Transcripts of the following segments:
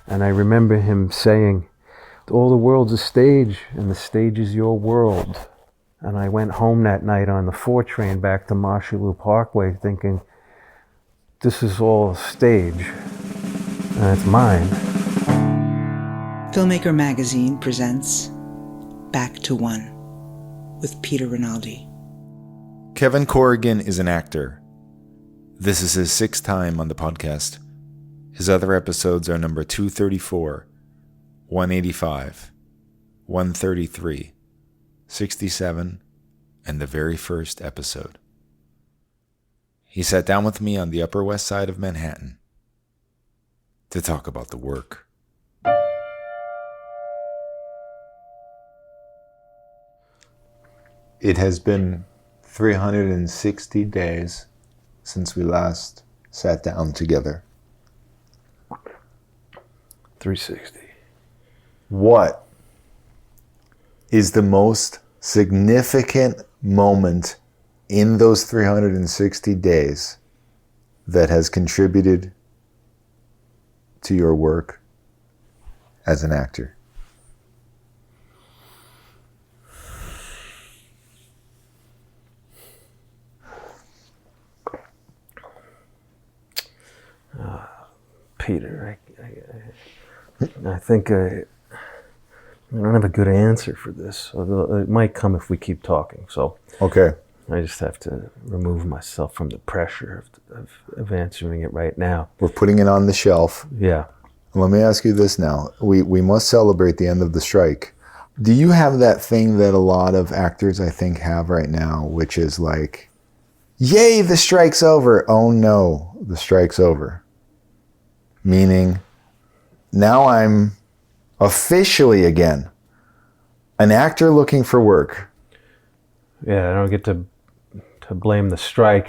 And I remember him saying, all the world's a stage, and the stage is your world. And I went home that night on the 4 train back to Marshalloo Parkway thinking, this is all a stage, and it's mine. Filmmaker Magazine presents Back to One with Peter Rinaldi. Kevin Corrigan is an actor. This is his 6th time on the podcast. His other episodes are number 234, 185, 133, 67, and the very first episode. He sat down with me on the Upper West Side of Manhattan to talk about the work. It has been 360 days since we last sat down together. 360. What is the most significant moment in those 360 days that has contributed to your work as an actor? Peter, I think I don't have a good answer for this. Although it might come if we keep talking. So Okay. I just have to remove myself from the pressure of answering it right now. We're putting it on the shelf. Yeah. Let me ask you this now. We must celebrate the end of the strike. Do you have that thing that a lot of actors, I think, have right now, which is like, yay, the strike's over. Oh no, the strike's over. Meaning, now I'm officially again an actor looking for work. Yeah, I don't get to blame the strike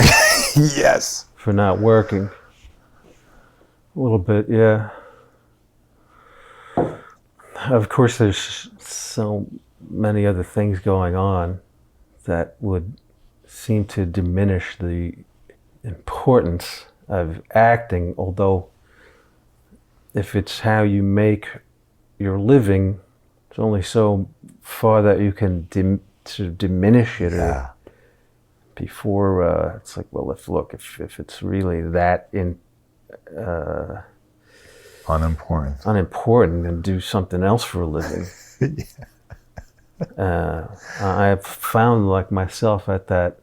Yes. for not working. A little bit, yeah. Of course, there's so many other things going on that would seem to diminish the importance of acting, although if it's how you make your living, it's only so far that you can diminish it. Yeah. Before it's like, well, if it's really that unimportant, then do something else for a living. Yeah. I've found like myself at that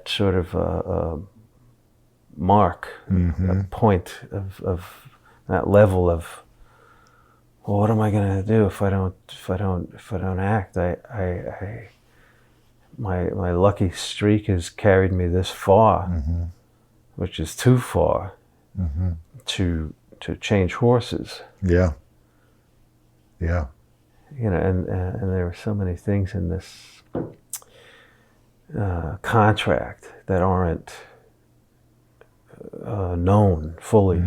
sort of mark, a point of that level of, well, what am I going to do if I don't act? My lucky streak has carried me this far, which is too far to change horses. Yeah. Yeah. You know, and there are so many things in this contract that aren't known fully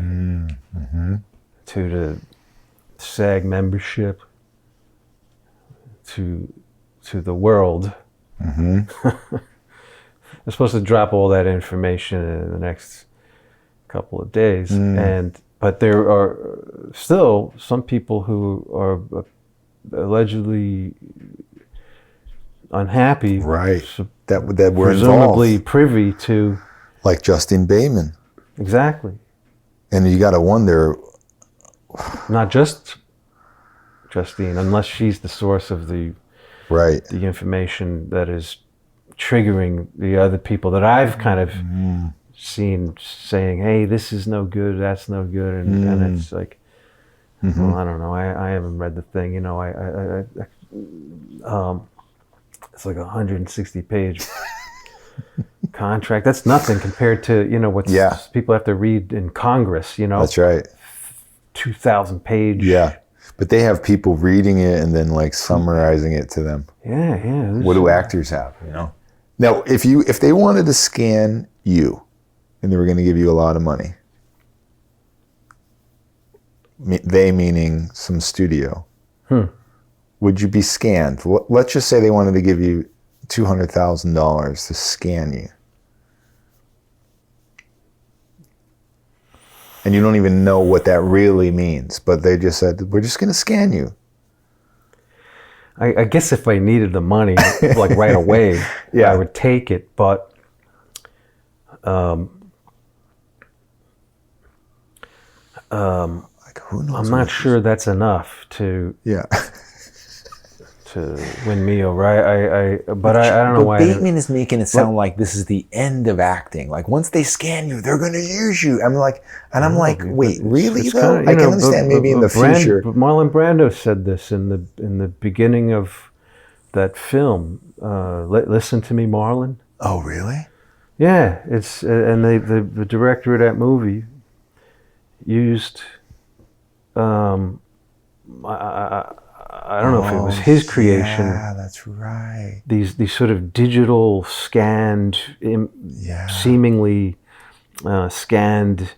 to the SAG membership, to the world. They're supposed to drop all that information in the next couple of days, but there are still some people who are allegedly unhappy, Right. That were presumably involved. privy to. Like Justin Bateman. Exactly. And you got to wonder. Not just Justine, unless she's the source of the information that is triggering the other people that I've kind of seen saying, hey, this is no good, that's no good, and it's like, well, I don't know, I haven't read the thing, you know, it's like 160-page contract. That's nothing compared to, you know, what people have to read in Congress, you know. That's right. 2,000-page. Yeah. But they have people reading it and then like summarizing it to them. Yeah. What do actors have, you know? Now, if they wanted to scan you and they were going to give you a lot of money, they meaning some studio, would you be scanned? Let's just say they wanted to give you $200,000 to scan you. and you don't even know what that really means. But they just said, we're just going to scan you. I guess if I needed the money, like right away, Yeah. I would take it. But Like, who knows? I'm not sure that's enough to Yeah. win me over. I don't know why. Bateman is making it sound like this is the end of acting. Like once they scan you, they're going to use you. I'm like, wait, really it's though? kinda, I can understand maybe in the future. But Marlon Brando said this in the beginning of that film. Listen to me, Marlon. Oh, really? Yeah, it's and the director of that movie used. I don't know if it was his creation. Yeah, that's right. These sort of digital scanned, seemingly scanned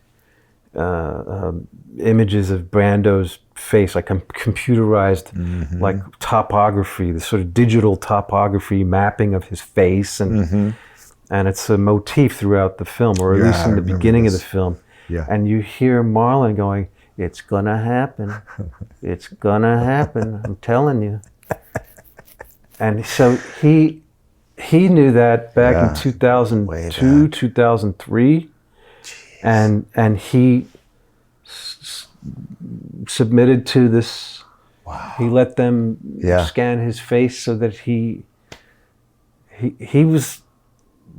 images of Brando's face, like computerized, like topography, the sort of digital topography mapping of his face, and it's a motif throughout the film, or at least in the beginning of the film. Yeah. And you hear Marlon going, "It's gonna happen. It's gonna happen. I'm telling you." And so he knew that back in 2002, 2003, and he submitted to this. Wow. He let them scan his face so that he was.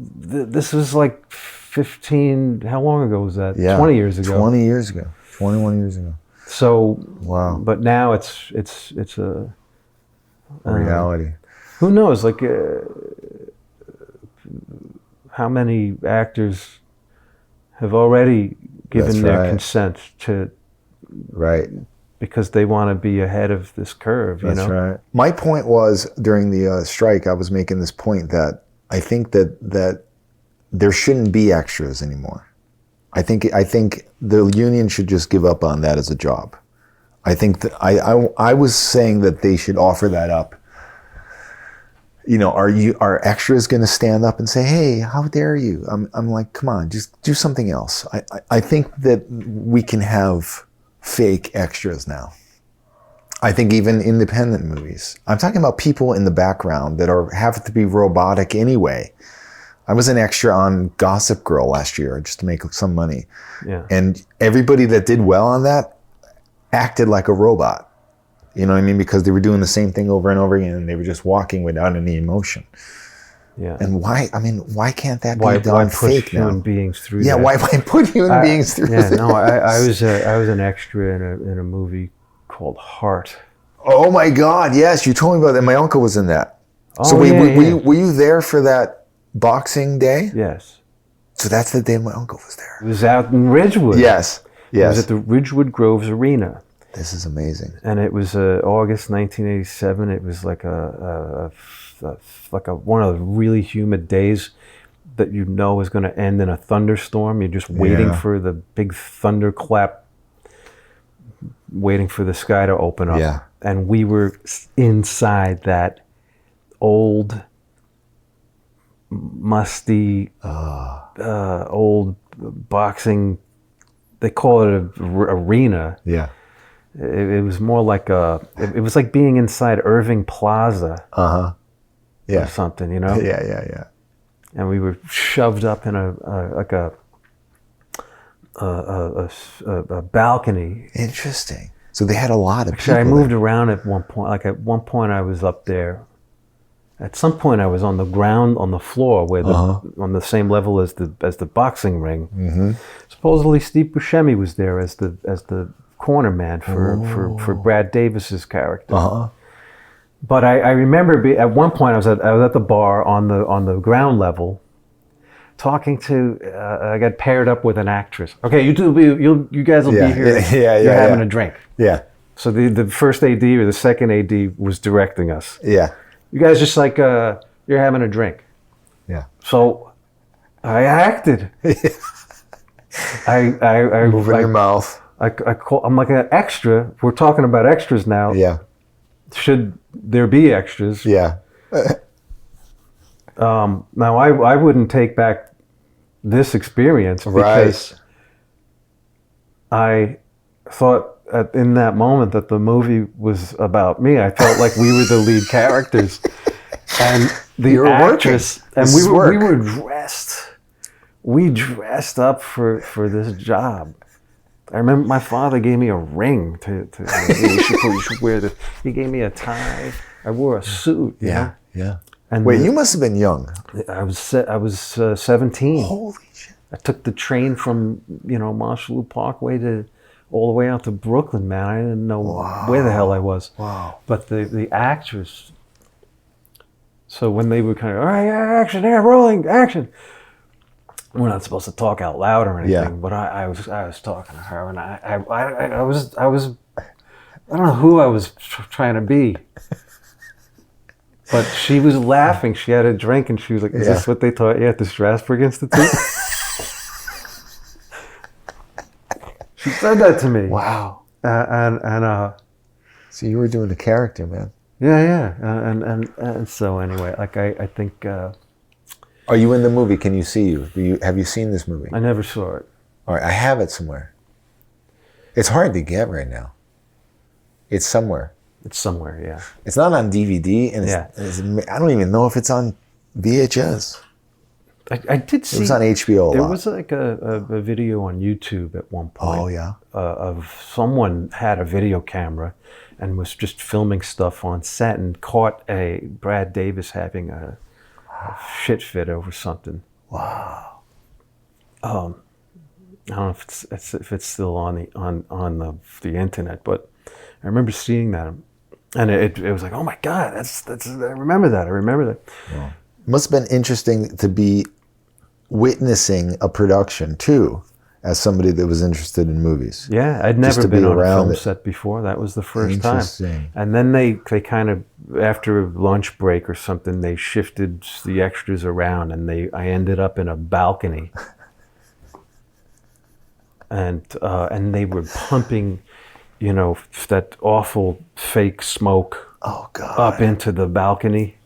This was like 15. How long ago was that? Yeah. 20 years ago. 20 years ago. 21 years ago. So, wow. But now it's a reality. Who knows? Like, how many actors have already given their consent to? Right. Because they want to be ahead of this curve. That's right. My point was during the strike, I was making this point that I think that there shouldn't be extras anymore. I think the union should just give up on that as a job. I think that I was saying that they should offer that up. You know, are extras going to stand up and say, "Hey, how dare you?" I'm like, come on, just do something else. I think that we can have fake extras now. I think even independent movies. I'm talking about people in the background that have to be robotic anyway. I was an extra on Gossip Girl last year just to make some money. Yeah. And everybody that did well on that acted like a robot. You know what I mean? Because they were doing the same thing over and over again, and they were just walking without any emotion. Yeah. And why can't that be done fake now? Why push human beings through that? Yeah, why put human beings through that? No, I was an extra in a movie called Heart. Oh my God, yes, you told me about that. My uncle was in that. Oh, so were you there for that Boxing Day? Yes. So that's the day my uncle was there. It was out in Ridgewood. Yes. It was at the Ridgewood Groves Arena. This is amazing. And it was August 1987. It was like one of the really humid days that you know is going to end in a thunderstorm. You're just waiting for the big thunderclap, waiting for the sky to open up. Yeah. And we were inside that old, musty, old boxing. They call it an arena. Yeah. It was more like it was like being inside Irving Plaza. Yeah. Or something, you know. Yeah. And we were shoved up in a balcony. Interesting. So they had a lot of Actually, people. I moved around at one point. Like at one point, I was up there. At some point, I was on the ground, on the floor, where on the same level as the boxing ring. Mm-hmm. Supposedly, Steve Buscemi was there as the corner man for Brad Davis's character. But I remember at one point I was at the bar on the ground level, talking to. I got paired up with an actress. Okay, you guys will be here. You're having a drink. Yeah. So the first AD or the second AD was directing us. Yeah. You guys just like you're having a drink. Yeah. So I acted. I moving your mouth. I'm like an extra. We're talking about extras now. Yeah. Should there be extras? Yeah. Now I wouldn't take back this experience because I thought in that moment that the movie was about me. I felt like we were the lead characters, and the actress, and we were dressed. We dressed up for this job. I remember my father gave me a ring to you should wear this. He gave me a tie. I wore a suit. Yeah. And wait, you must have been young. I was 17. Holy shit! I took the train from Marshall Parkway all the way out to Brooklyn, man. I didn't know where the hell I was. Wow! But the actress. So when they were kind of, all right, action, rolling, action. We're not supposed to talk out loud or anything, but I was talking to her, and I was I don't know who I was trying to be. But she was laughing. She had a drink, and she was like, "Is this what they taught you at the Strasberg Institute?" She said that to me. Wow. So you were doing a character, man. Yeah. And so anyway, like I think. Are you in the movie? Can you see you? Have you seen this movie? I never saw it. All right, I have it somewhere. It's hard to get right now. It's somewhere. It's somewhere, yeah. It's not on DVD, and I don't even know if it's on VHS. I did see. It was on HBO. There was like a video on YouTube at one point. Oh yeah. Of someone had a video camera, and was just filming stuff on set, and caught Brad Davis having a shit fit over something. Wow. I don't know if it's still on the internet, but I remember seeing that, and it was like, oh my God, that's I remember that. Wow. It must have been interesting to be witnessing a production too, as somebody that was interested in movies. Yeah, I'd never been on a film set before. That was the first time. And then they kind of, after a lunch break or something, they shifted the extras around, and I ended up in a balcony. And they were pumping, that awful fake smoke up into the balcony.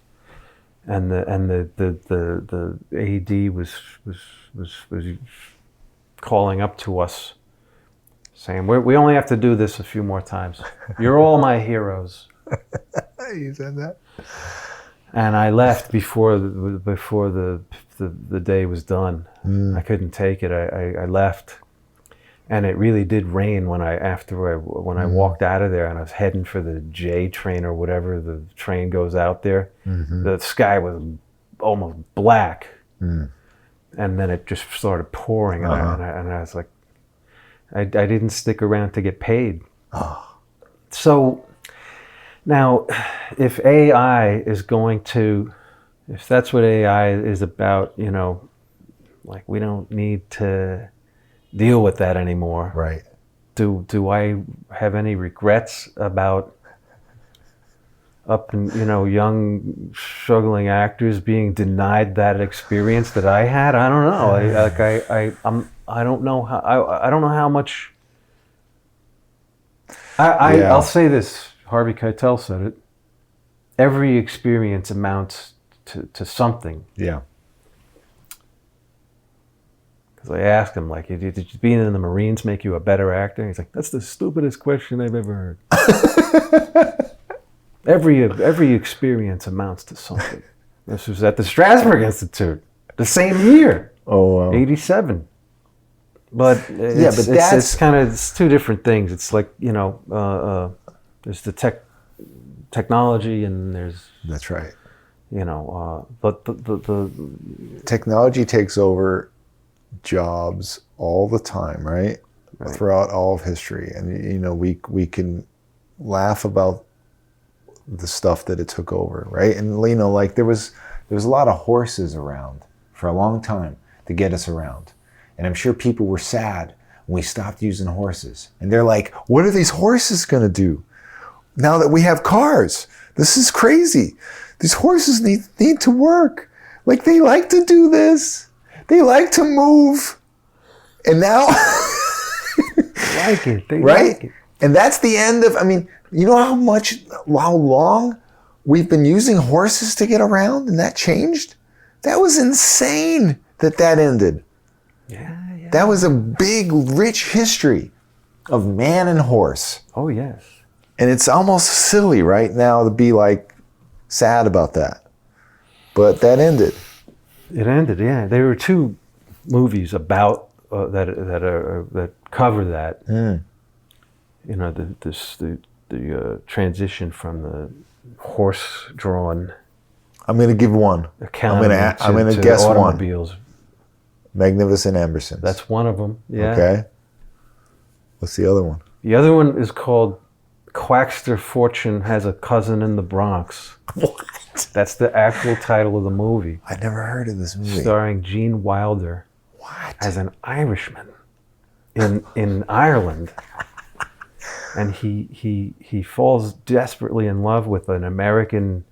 And the AD was calling up to us, saying, "We only have to do this a few more times. You're all my heroes." You said that. And I left before the day was done. I couldn't take it. I left, and it really did rain when I walked out of there, and I was heading for the J train or whatever the train goes out there. Mm-hmm. The sky was almost black. And then it just started pouring, and I was like, I didn't stick around to get paid. Oh. So now, if AI is if that's what AI is about, like we don't need to deal with that anymore. Right. Do I have any regrets about young struggling actors being denied that experience that I had? I don't know. I don't know how much. I'll say this. Harvey Keitel said it. Every experience amounts to something. Yeah. Because I asked him, like, did being in the Marines make you a better actor? He's like, that's the stupidest question I've ever heard. Every experience amounts to something. This was at the Strasberg Institute, the same year. Oh, wow. 87. But it's two different things. It's like, there's the technology, and there's... That's right. But the technology takes over jobs all the time, right? Throughout all of history. And, we can laugh about the stuff that it took over, right? And like there was a lot of horses around for a long time to get us around, and I'm sure people were sad when we stopped using horses, and they're like, what are these horses gonna do now that we have cars? This is crazy. These horses need to work. Like, they like to do this, they like to move, and now they like it, right? Like it. And that's the end of, you know how long we've been using horses to get around, and that changed? That was insane that ended. Yeah. That was a big, rich history. of man and horse. Oh, yes. And it's almost silly right now to be like sad about that. But that ended. It ended, yeah. There were 2 movies about that cover that. You know, the transition from the horse-drawn I'm going to give one. economy I'm going to to guess one. automobiles. Magnificent Ambersons. That's one of them. Yeah. Okay. What's the other one? The other one is called Quackster Fortune Has a Cousin in the Bronx. What? That's the actual title of the movie. I never heard of this movie. Starring Gene Wilder. What? As an Irishman in Ireland. And he falls desperately in love with an American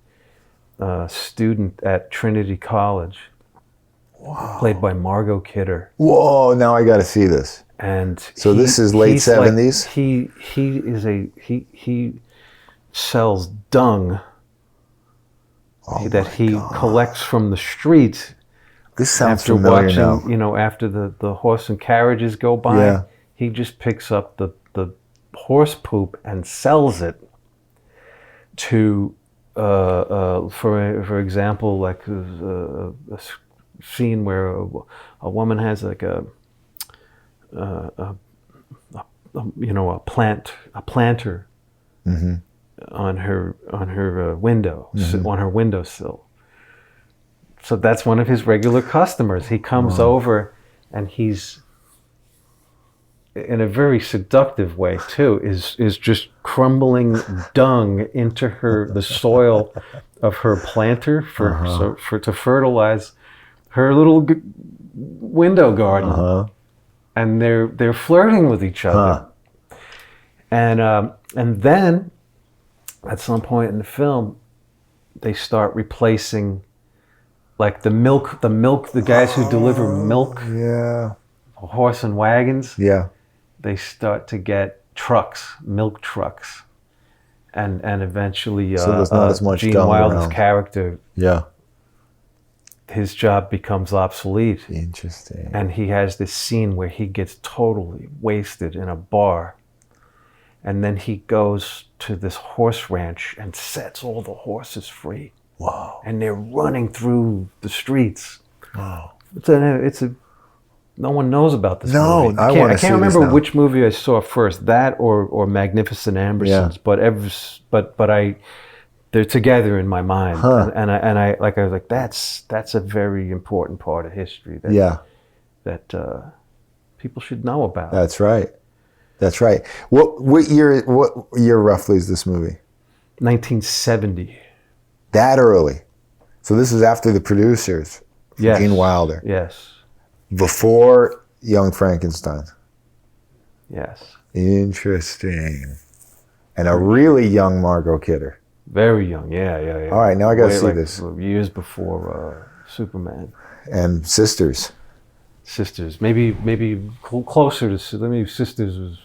student at Trinity College. Wow. Played by Margot Kidder. Whoa, now I got to see this. And so this is late 70s? He sells dung that he collects from the street. This sounds after familiar watching, now. you know, after the horse and carriages go by, Yeah. he just picks up the horse poop and sells it to, for example, like a scene where a woman has like a planter on her window, on her windowsill. So that's one of his regular customers. He comes over, and he's, in a very seductive way too, is just crumbling dung into the soil of her planter to fertilize her little window garden. And they're flirting with each other. And then at some point in the film, they start replacing, like the guys who deliver milk, horse and wagons. Yeah. They start to get milk trucks, and eventually so there's not as much Gene dung Wilder's around. character, Yeah. his job becomes obsolete. Interesting. And he has this scene where he gets totally wasted in a bar. And then he goes to this horse ranch and sets all the horses free. Wow. And they're running through the streets. Wow. No one knows about this No, movie. I want to see I can't remember this now. which movie I saw first, that or Magnificent Ambersons. Yeah. They're together in my mind, Huh. and I was like, that's a very important part of history that people should know about. That's right. That's right. What year roughly is this movie? 1970. That early. So this is after the producers, Yes. Gene Wilder. Yes. Before Young Frankenstein. Yes. Interesting. And a really young Margot Kidder. Very young. Yeah. All right, now I got to see like this. Years before Superman. And Sisters. Sisters, maybe closer to. Maybe Sisters was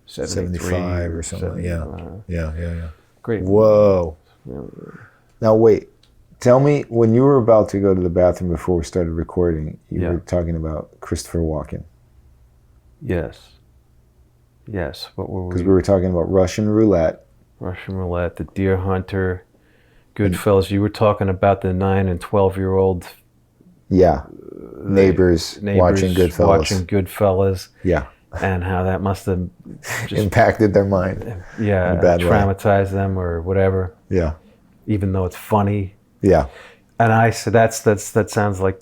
75 or something. Yeah. Great. Whoa. Now wait. Tell me, when you were about to go to the bathroom before we started recording, you were talking about Christopher Walken. Yes. What were we? Because we were talking about Russian Roulette. Russian Roulette, The Deer Hunter, Goodfellas. You were talking about the 9 and 12-year-old. Yeah. Neighbors watching Goodfellas. Yeah. And how that must have just impacted their mind. Yeah. In a bad way. Traumatized them or whatever. Yeah. Even though it's funny. Yeah. And I said, that sounds like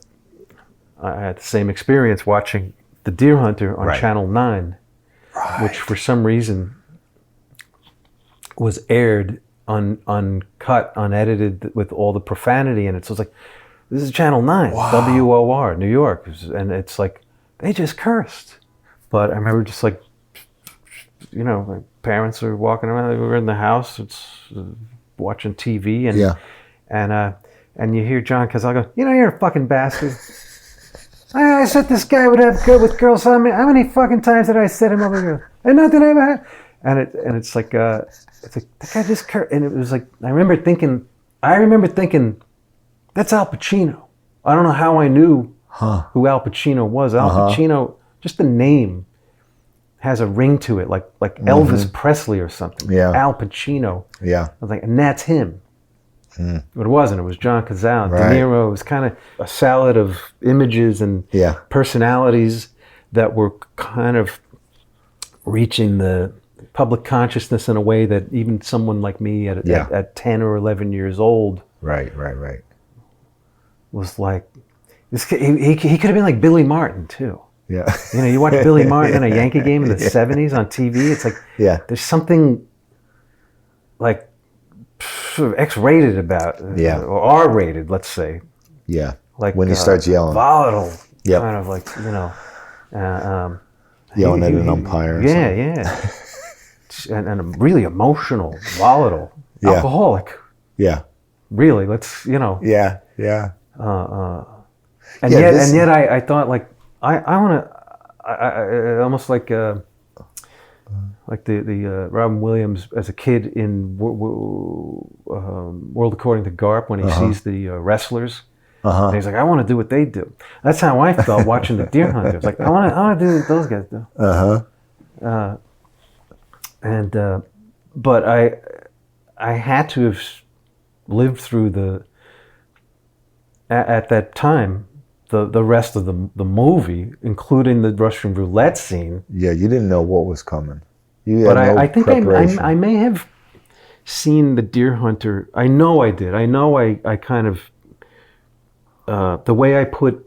I had the same experience watching The Deer Hunter on Channel 9, which for some reason was aired uncut, unedited, with all the profanity in it. So it's like, this is Channel 9, WOR, New York. And it's like, they just cursed. But I remember just like, you know, my parents are walking around, we were in the house, it's watching TV, and you hear John Cazale go, you know, you're a fucking bastard. I said this guy would have good with girls. How many fucking times did I set him up with girls? And nothing ever happened. And it's like that guy just cursed. And it was like, I remember thinking, that's Al Pacino. I don't know how I knew who Al Pacino was. Al Pacino, just the name, has a ring to it, like Elvis Presley or something. Yeah. Al Pacino. Yeah. I was like, and that's him. But it wasn't. It was John Cazale. Right. De Niro. It was kind of a salad of images and personalities that were kind of reaching the public consciousness in a way that even someone like me at 10 or 11 years old Right. was like, he could have been like Billy Martin too. Yeah. You know, you watch Billy Martin in a Yankee game in the 70s on TV, it's like, there's something like sort of X-rated about, or R-rated, let's say. Yeah. Like when he starts yelling. Volatile. Kind of like, you know. Yelling at an umpire. Yeah. and really emotional, volatile, alcoholic. Yeah. Really, let's, you know. Yeah. And yet I thought, like, I want to, almost like the Robin Williams as a kid in World According to Garp when he sees the wrestlers. And he's like, I want to do what they do. That's how I felt watching the Deer Hunters. Like, I want to do what those guys do. But I had to have lived through at that time the rest of the movie, including the Russian roulette scene. Yeah, you didn't know what was coming. I think I may have seen the Deer Hunter. I know I did. I know I kind of the way I put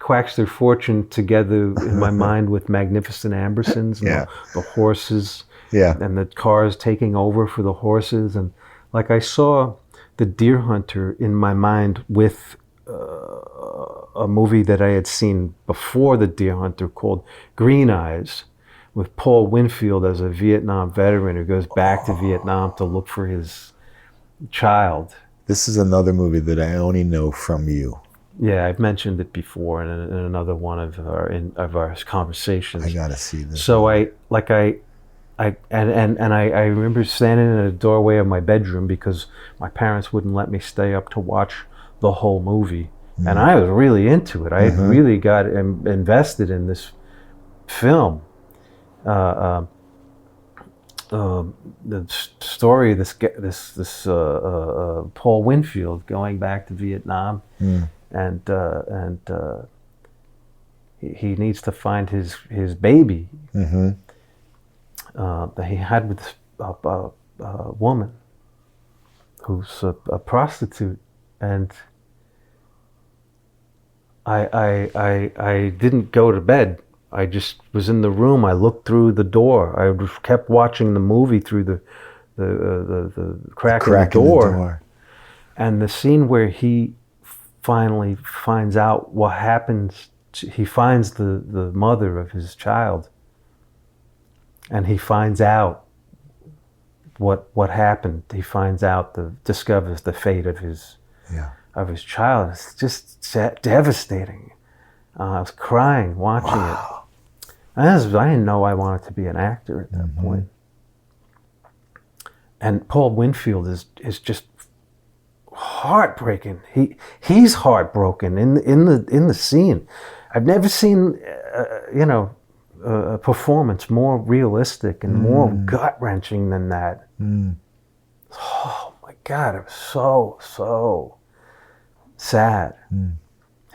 Quacks Their Fortune together in my mind with Magnificent Ambersons and the horses and the cars taking over for the horses, and like I saw the Deer Hunter in my mind with a movie that I had seen before the Deer Hunter called Green Eyes, with Paul Winfield as a Vietnam veteran who goes back to Vietnam to look for his child. This is another movie that I only know from you. Yeah, I've mentioned it before in another one of our conversations. I gotta see this. So I remember standing in the doorway of my bedroom because my parents wouldn't let me stay up to watch the whole movie, and I was really into it. I had really got invested in this film. The story of this Paul Winfield going back to Vietnam, and he needs to find his baby that he had with a woman who's a prostitute, and I didn't go to bed. I just was in the room. I looked through the door. I just kept watching the movie through the crack in the door. And the scene where he finally finds out what happens, he finds the mother of his child, and he finds out what happened. He finds out, discovers the fate of his child. It's just devastating. I was crying watching it. I didn't know I wanted to be an actor at that point. And Paul Winfield is just heartbreaking. He's heartbroken in the scene. I've never seen a performance more realistic and more gut-wrenching than that. Oh my God, it was so sad.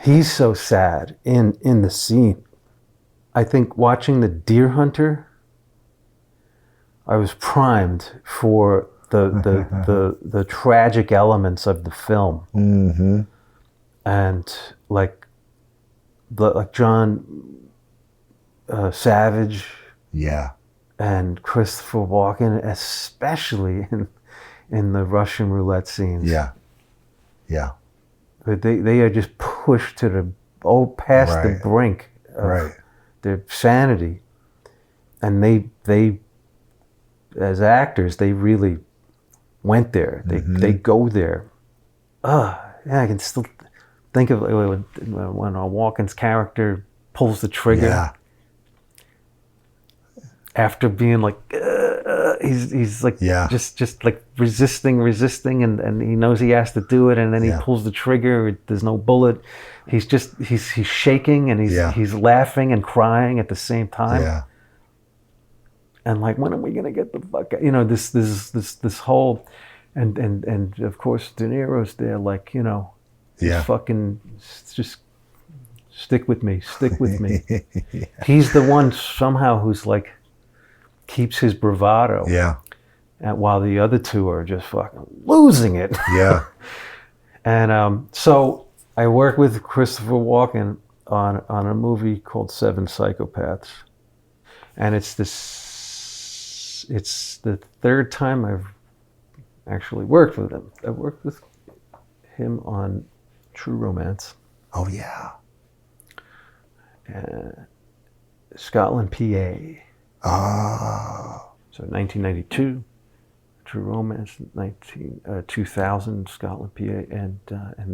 He's so sad in the scene. I think watching the Deer Hunter, I was primed for the tragic elements of the film, and like John Savage, and Christopher Walken, especially in the Russian roulette scenes. They are just pushed to past the brink of their sanity, and they as actors, they really went there. They go there. I can still think of when Walken's character pulls the trigger after being like he's like just like resisting, and he knows he has to do it, and then he pulls the trigger. There's no bullet. He's shaking, and he's laughing and crying at the same time. and like, when are we gonna get the fuck out? You know, this whole, and of course De Niro's there, like, you know, Yeah. fucking just stick with me. Yeah. He's the one somehow who's like keeps his bravado. Yeah. And while the other two are just fucking losing it. Yeah. And so I worked with Christopher Walken on a movie called Seven Psychopaths, and it's the third time I've actually worked with him. I worked with him on True Romance, Oh yeah. Scotland, PA. Oh. So 1992, True Romance, 2000, Scotland, PA, and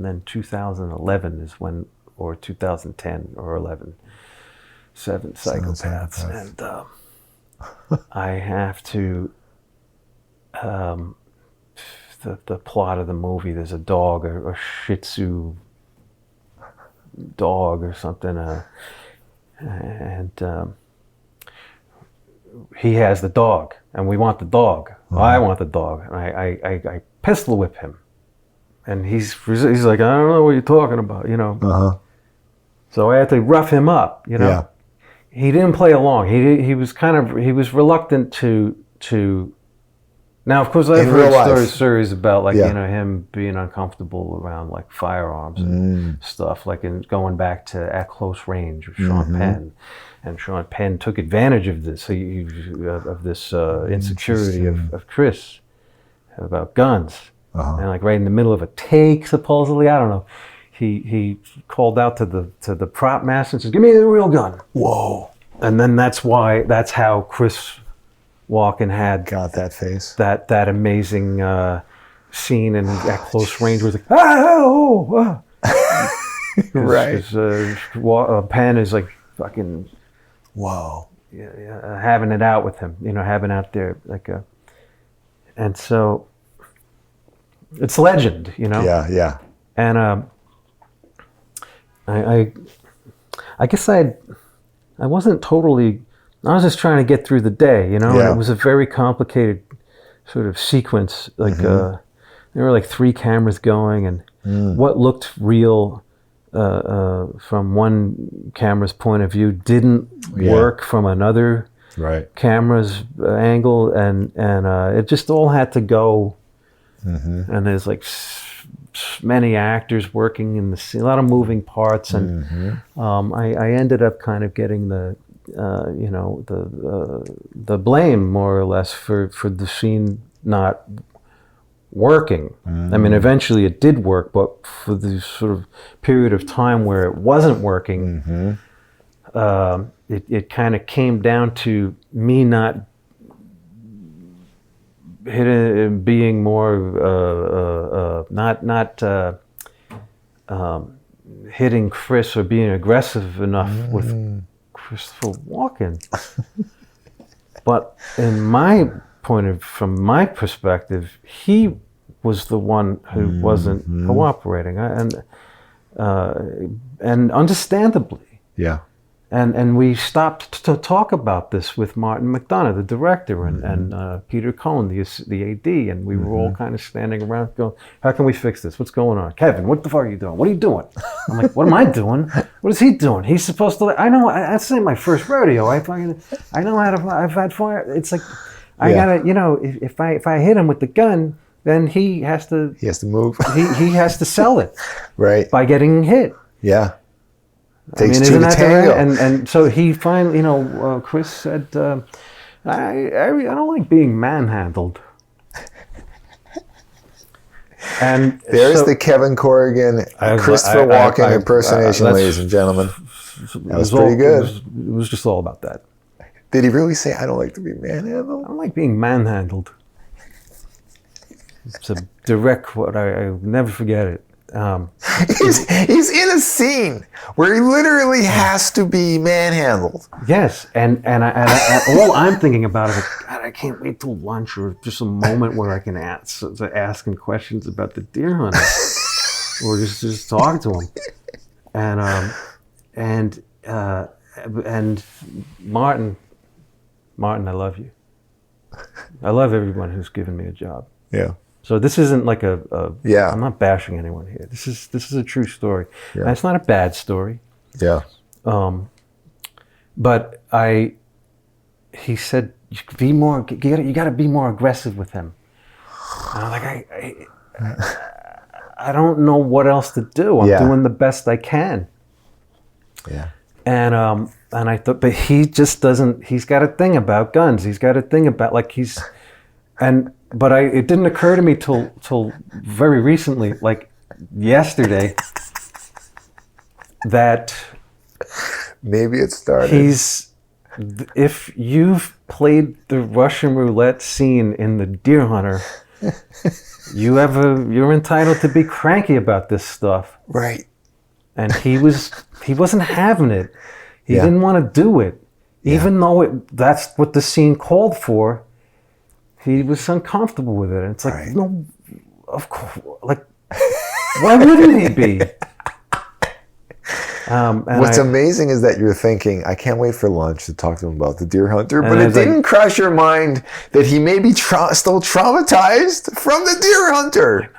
then 2011 is when, or 2010 or 11, Seven Psychopaths. And I have to, the plot of the movie, there's a dog, a Shih Tzu dog or something, and he has the dog, and we want the dog. I want the dog. And I pistol whip him, and he's like, I don't know what you're talking about, you know. So I had to rough him up, you know. Yeah. He didn't play along. He was reluctant to. Now, of course, I've heard stories about, like, you know, him being uncomfortable around, like, firearms and stuff, like in going back to At Close Range with Sean Penn. And Sean Penn took advantage of this, insecurity of Chris about guns. And like right in the middle of a take, supposedly, I don't know, he called out to the prop master and says, "Give me the real gun." Whoa. And then that's how Chris Walken had Got that face. that amazing scene in At Close Range where it's like, Right. Penn is like fucking, Whoa. having it out with him, you know, having out there like a, and so it's legend, you know. Yeah, yeah. And I guess I wasn't totally. I was just trying to get through the day, you know. Yeah. And it was a very complicated sort of sequence. Like there were like 3 cameras going, and what looked real from one camera's point of view didn't work from another camera's angle, and it just all had to go. And there's like many actors working in the scene, a lot of moving parts, and I ended up kind of getting the blame more or less for the scene not working. I mean, eventually it did work, but for the sort of period of time where it wasn't working, it kind of came down to me not being more not hitting Chris or being aggressive enough with Christopher Walken. But from my perspective, he was the one who wasn't cooperating, and understandably. Yeah. And we stopped to talk about this with Martin McDonough, the director, and Peter Cohn, the AD, and we were all kind of standing around going, how can we fix this? What's going on? Kevin, what the fuck are you doing? What are you doing? I'm like, what am I doing? What is he doing? He's supposed to, I know, that's not my first rodeo. I know how to, I've had fire. It's like, I gotta, you know, if I hit him with the gun, then he has to move. he has to sell it. Right. By getting hit. Yeah. Takes two to to tango. And so he finally, you know, Chris said, I don't like being manhandled. And there's the Kevin Corrigan, Christopher Walken impersonation, ladies and gentlemen. That was pretty good. It was just all about that. Did he really say, I don't like to be manhandled? I don't like being manhandled. It's a direct quote. I'll never forget it. He's in a scene where he literally has to be manhandled. Yes, and all I'm thinking about is, God, I can't wait till lunch or just a moment where I can ask him questions about the deer hunting, or just talk to him. And Martin, I love you. I love everyone who's given me a job. Yeah. So this isn't like Yeah. I'm not bashing anyone here. This is a true story. Yeah. And it's not a bad story. Yeah. But he said, you got to be more aggressive with him. And I'm like, I don't know what else to do. I'm doing the best I can. Yeah. And I thought, but he just doesn't. He's got a thing about guns. He's got a thing about it didn't occur to me till very recently, like yesterday, that maybe it started. If you've played the Russian roulette scene in The Deer Hunter, you're entitled to be cranky about this stuff. Right. And he wasn't having it. He didn't want to do it. Even though that's what the scene called for, he was uncomfortable with it. And it's like, no, of course, like, why wouldn't he be? What's amazing is that you're thinking, I can't wait for lunch to talk to him about The Deer Hunter, but it didn't cross your mind that he may be still traumatized from The Deer Hunter.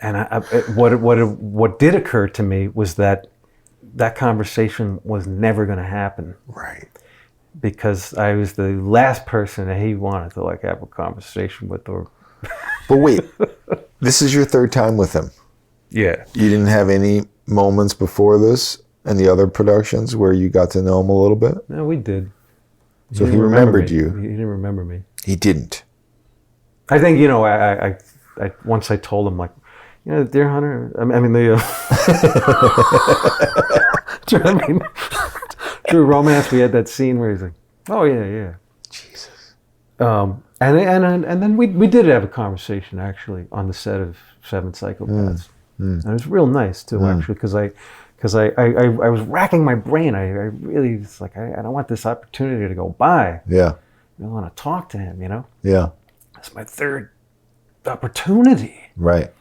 I know. And what did occur to me was that conversation was never going to happen. Right. Because I was the last person that he wanted to like have a conversation with. But wait, this is your third time with him. Yeah. You didn't have any moments before this and the other productions where you got to know him a little bit? No, we did. So he remembered you. He didn't remember me. He didn't. I think, I once I told him, like, The Deer Hunter, True Romance, we had that scene where he's like, oh, yeah. Jesus. And then we did have a conversation, actually, on the set of Seven Psychopaths. And it was real nice, too, actually, because I was racking my brain. I really was like, I don't want this opportunity to go by. Yeah. I want to talk to him, Yeah. It's my third opportunity. Right.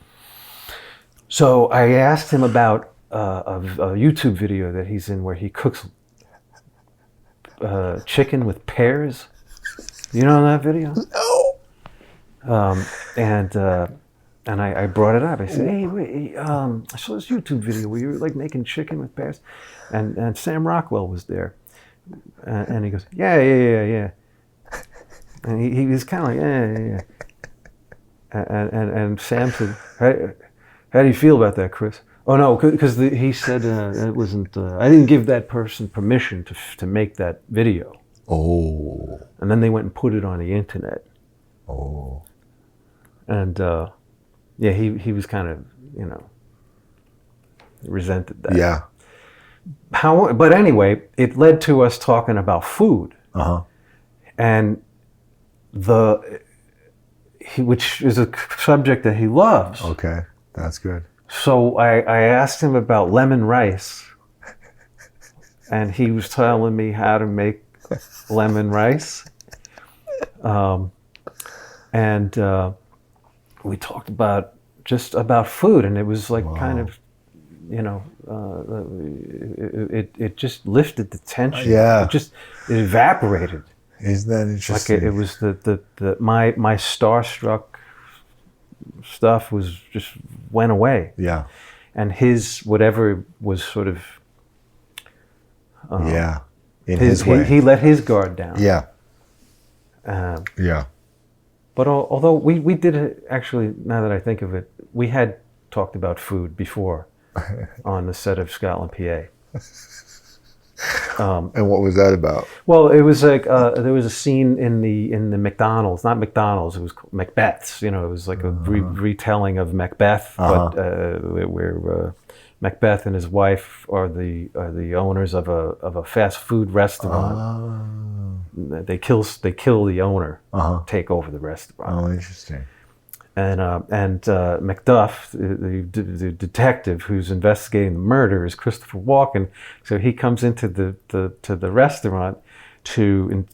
So I asked him about a YouTube video that he's in where he cooks chicken with pears. You know that video? No. And I brought it up. I said, hey, wait, I saw this YouTube video where you were like making chicken with pears. And Sam Rockwell was there. And he goes, yeah. And he was kind of like, yeah. And Sam said, how do you feel about that, Chris? Oh, no, because he said it wasn't, I didn't give that person permission to make that video. Oh. And then they went and put it on the internet. Oh. And he was kind of, resented that. Yeah. But anyway, it led to us talking about food. Uh-huh. And which is a subject that he loves. Okay, that's good. So I asked him about lemon rice. And he was telling me how to make lemon rice. And we talked about food, and it was like kind of, it just lifted the tension. Yeah. It evaporated. Isn't that interesting? Like it was my starstruck stuff just went away. Yeah. And his whatever was sort of. In his way. He let his guard down. Yeah. Yeah. But although we did actually, now that I think of it, we had talked about food before on the set of Scotland, PA. And what was that about? Well, it was like there was a scene in the McDonald's, not McDonald's, it was Macbeth's. It was like a retelling of Macbeth, but where Macbeth and his wife are the owners of a fast food restaurant. They kill the owner, take over the restaurant. Oh, interesting. And Macduff, the detective who's investigating the murder, is Christopher Walken. So he comes into the restaurant to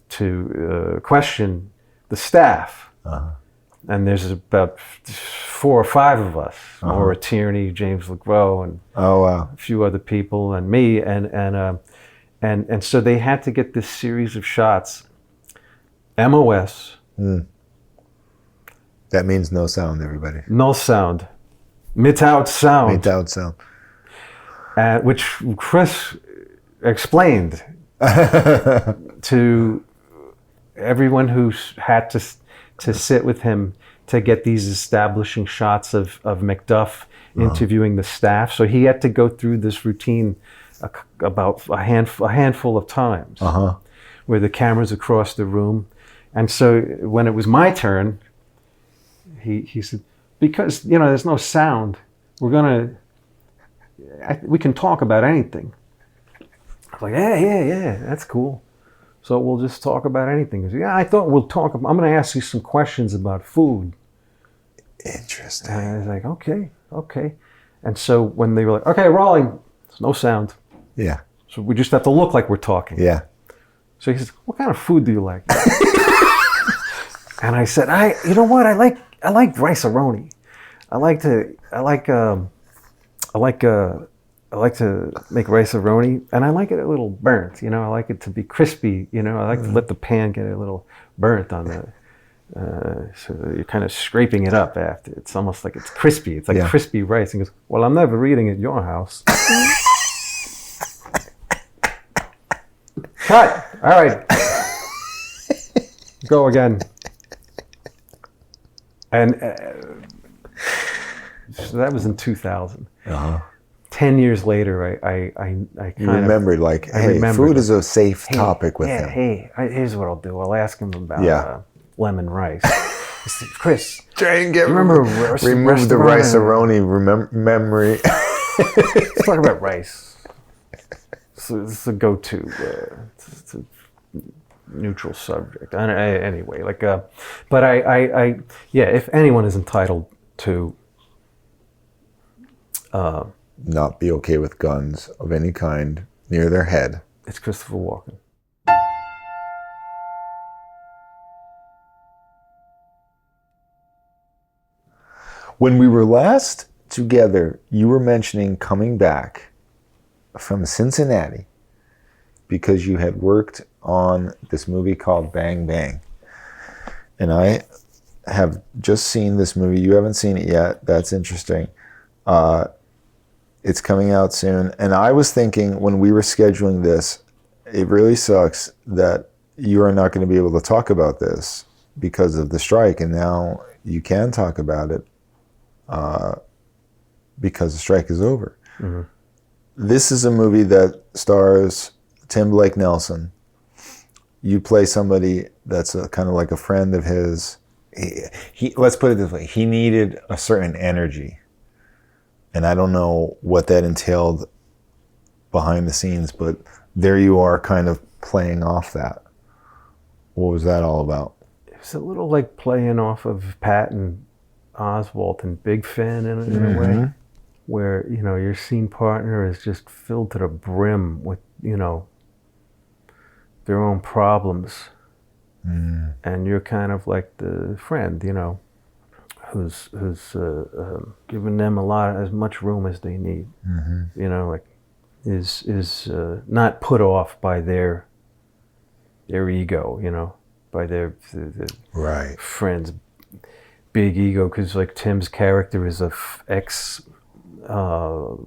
question the staff. And there's about 4 or 5 of us: Maura Tierney, James LeGros, and a few other people, and me. And so they had to get this series of shots MOS. That means no sound, everybody. No sound. Without sound. Without sound. Which Chris explained to everyone who had to sit with him to get these establishing shots of Macduff interviewing the staff. So he had to go through this routine about a handful of times where the camera's across the room. And so when it was my turn, he said, because, there's no sound, we can talk about anything. I was like, yeah, that's cool. So we'll just talk about anything. He said, I thought I'm going to ask you some questions about food. Interesting. And I was like, okay. And so when they were like, okay, rolling, there's no sound. Yeah. So we just have to look like we're talking. Yeah. So he says, what kind of food do you like? And I said, you know what? I like rice-a-roni. I like to make rice-a-roni, and I like it a little burnt. I like it to be crispy. I like to let the pan get a little burnt on the. So you're kind of scraping it up after. It's almost like it's crispy. It's like crispy rice. And he goes, well, I'm never eating at your house. Cut. All right. Go again. And so that was in 2000. 10 years later, I kind of remembered, food is a safe topic with him. Here's what I'll do. I'll ask him about lemon rice. I said, Chris, try and remove the rice-a-roni memory. Let's talk about rice. So this is a go-to. It's a neutral subject. Anyway, but I if anyone is entitled to not be okay with guns of any kind near their head, it's Christopher Walken. When we were last together, you were mentioning coming back from Cincinnati because you had worked on this movie called Bang Bang. And I have just seen this movie. You haven't seen it yet. That's interesting. It's coming out soon. And I was thinking when we were scheduling this, it really sucks that you are not going to be able to talk about this because of the strike. And now you can talk about it because the strike is over. Mm-hmm. This is a movie that stars Tim Blake Nelson. You play somebody that's kind of like a friend of his. He let's put it this way. He needed a certain energy. And I don't know what that entailed behind the scenes, but there you are kind of playing off that. What was that all about? It was a little like playing off of Patton Oswalt and Big Fan in a way, where, your scene partner is just filled to the brim with, their own problems. And you're kind of like the friend, who's giving them as much room as they need. Is not put off by their ego, by their right friend's big ego, because like Tim's character is a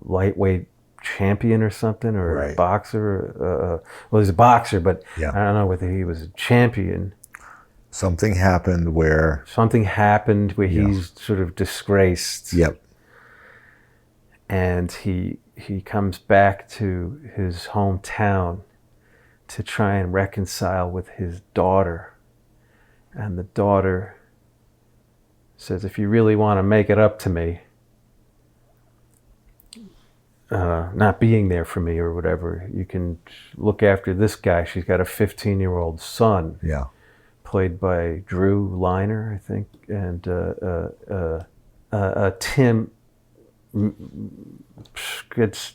lightweight champion or something, or a boxer. Well, he's a boxer, but I don't know whether he was a champion. Something happened where he's sort of disgraced. Yep. And he comes back to his hometown to try and reconcile with his daughter. And the daughter says, if you really want to make it up to me, not being there for me or whatever, you can look after this guy. She's got a 15-year-old son. Yeah. Played by Drew Liner, I think, and Tim gets,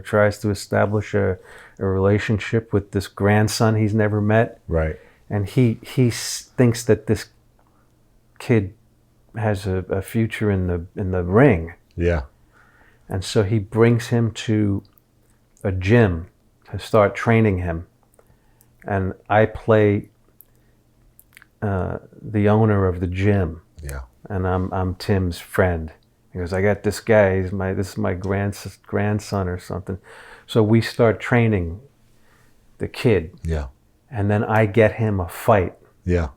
tries to establish a relationship with this grandson he's never met. Right. And he thinks that this kid has a future in the ring. Yeah. And so he brings him to a gym to start training him. and I play the owner of the gym. Yeah. And I'm Tim's friend. He goes, I got this guy. This is my grandson or something. So we start training the kid, Yeah. and then I get him a fight. Yeah.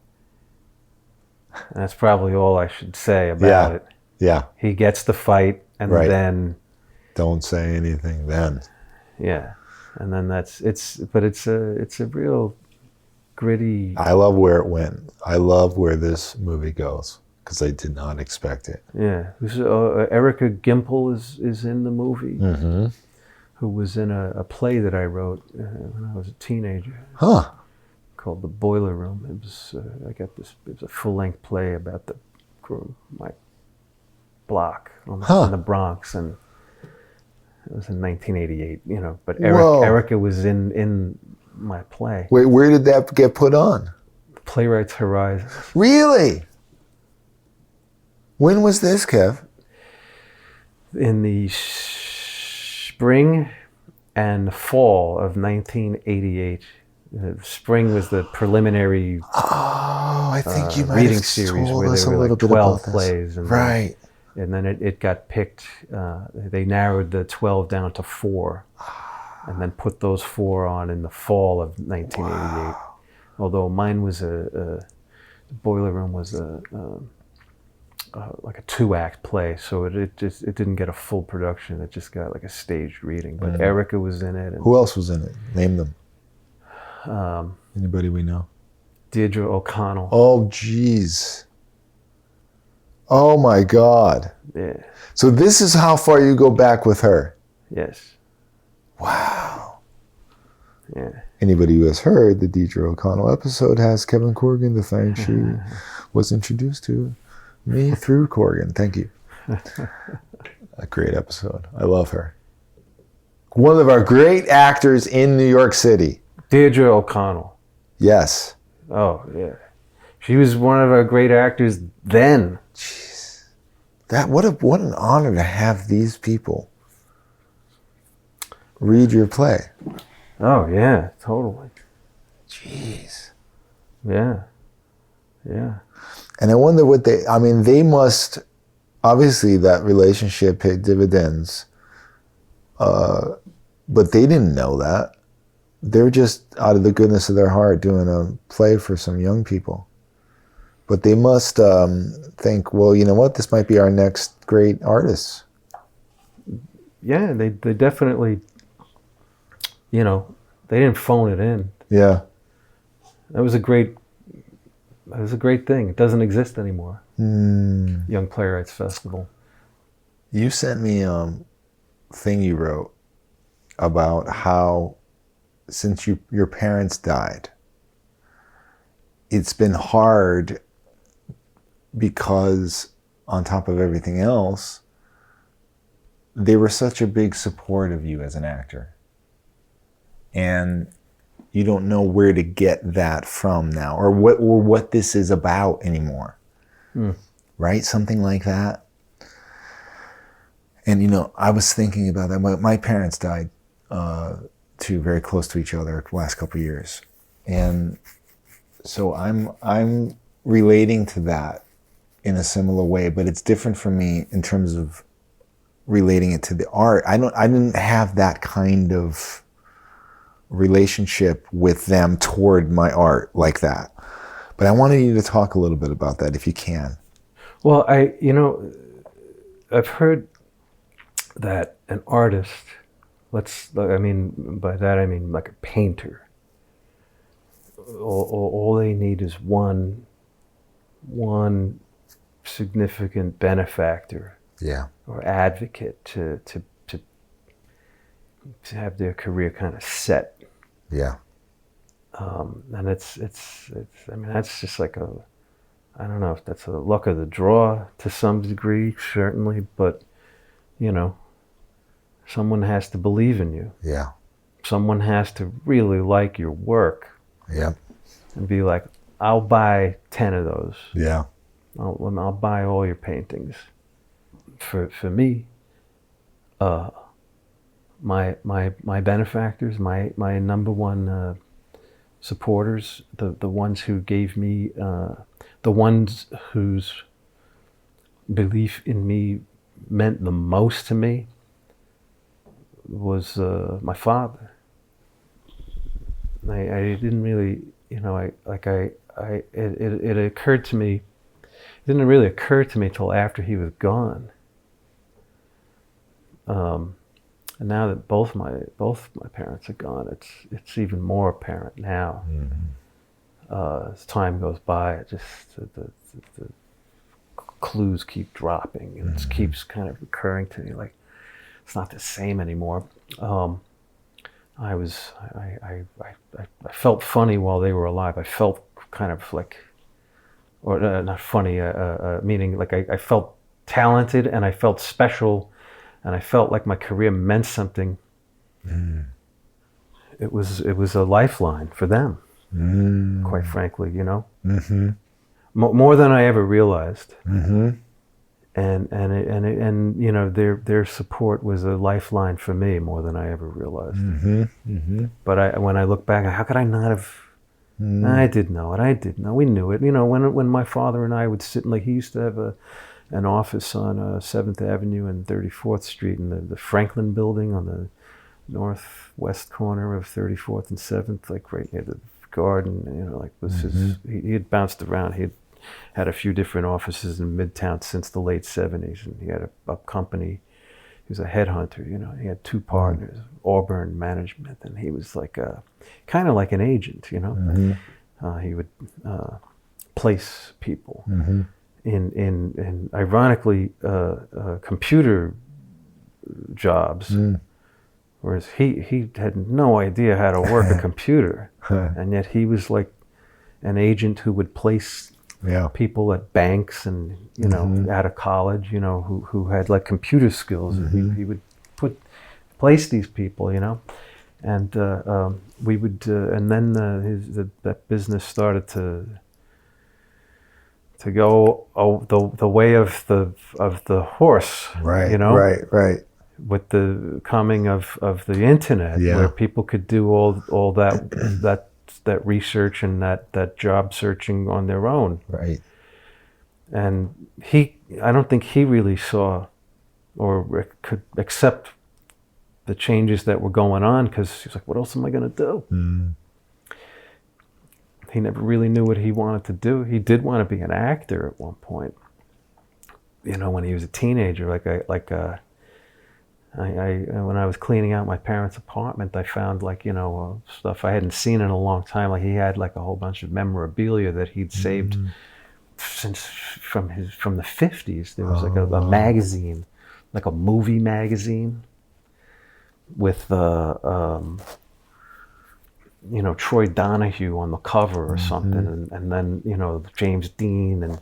And that's probably all I should say about it. Yeah. He gets the fight, and Right. then Don't say anything then. yeah, and then it's a real gritty. I love where it went. I love where this movie goes because I did not expect it. Yeah, Erica Gimple is in the movie. Mm-hmm. Who was in a play that I wrote when I was a teenager. Huh. Called The Boiler Room. It was it was a full-length play about my block in the Bronx, and it was in 1988. But Erica was in my play. Wait, where did that get put on? Playwrights Horizons. Really? When was this, Kev? In the spring and fall of 1988. The spring was the preliminary I think you might reading have series told where us there a were little like bit 12 about this. plays. And Right. and then it got picked. They narrowed the 12 down to 4, and then put those 4 on in the fall of 1988. Wow. Although mine was the Boiler Room was like a 2-act play, so it didn't get a full production. It just got like a staged reading. But Erica was in it. And, who else was in it? Name them. Anybody we know? Deirdre O'Connell. Oh, jeez. Oh, my God. Yeah. So this is how far you go back with her? Yes. Wow. Yeah. Anybody who has heard the Deirdre O'Connell episode has Kevin Corrigan to thank. She was introduced to me through Corrigan. Thank you. A great episode. I love her. One of our great actors in New York City. Deirdre O'Connell. Yes. Oh, yeah. She was one of our great actors then. Jeez. What an honor to have these people read your play. Oh, yeah, totally. Jeez. Yeah. Yeah. And I wonder what they must, obviously that relationship paid dividends, but they didn't know that. They're just out of the goodness of their heart doing a play for some young people. But they must think, well, you know what, this might be our next great artist. Yeah, they definitely, they didn't phone it in. Yeah. That was a great thing. It doesn't exist anymore. Young Playwrights Festival. You sent me a thing you wrote about how since your parents died, it's been hard because on top of everything else, they were such a big support of you as an actor. And you don't know where to get that from now, or what this is about anymore. Right? Something like that. And I was thinking about that. My parents died too, very close to each other the last couple of years. And so I'm relating to that in a similar way, but it's different for me in terms of relating it to the art. I didn't have that kind of relationship with them toward my art like that. But I wanted you to talk a little bit about that if you can. Well, I've heard that an artist, by that I mean like a painter, all they need is one significant benefactor, or advocate to have their career kind of set. Yeah. And it's that's just like I don't know if that's a luck of the draw to some degree, certainly, but someone has to believe in you. Yeah. Someone has to really like your work. Yeah. And be like, I'll buy 10 of those. Yeah. I'll buy all your paintings. For me, my benefactors, my number one supporters, the ones who gave me, the ones whose belief in me meant the most to me, was my father. I didn't really, it occurred to me, it didn't really occur to me till after he was gone. And now that both my parents are gone, it's even more apparent now. As time goes by, it just the clues keep dropping, and it keeps kind of recurring to me, like it's not the same anymore. I felt funny while they were alive. I felt kind of like, or not funny, meaning like I felt talented and I felt special, and I felt like my career meant something. It was a lifeline for them, quite frankly, more than I ever realized. And their support was a lifeline for me more than I ever realized. But when I look back, how could I not have? I did know it. We knew it. When my father and I would sit, like he used to have an office on 7th Avenue and 34th Street in the Franklin Building on the northwest corner of 34th and 7th, like right near the garden. Like this is he had bounced around. He had a few different offices in Midtown since the late 70s, and he had a company. He was a headhunter, he had two partners, Auburn Management, and he was like kind of like an agent, He would place people in ironically computer jobs, whereas he had no idea how to work a computer, and yet he was like an agent who would place people at banks and out of college, who had like computer skills. He would place these people, and we would, and then that business started to go the way of the horse, Right. with the coming of the internet, where people could do all that research and that job searching on their own. Right. And I don't think he really saw or could accept the changes that were going on, because he was like, what else am I going to do? He never really knew what he wanted to do. He did want to be an actor at one point. When he was a teenager, when I was cleaning out my parents' apartment, I found stuff I hadn't seen in a long time. Like he had like a whole bunch of memorabilia that he'd saved since from the 50s. There was like a magazine, like a movie magazine with Troy Donahue on the cover or something, and then James Dean and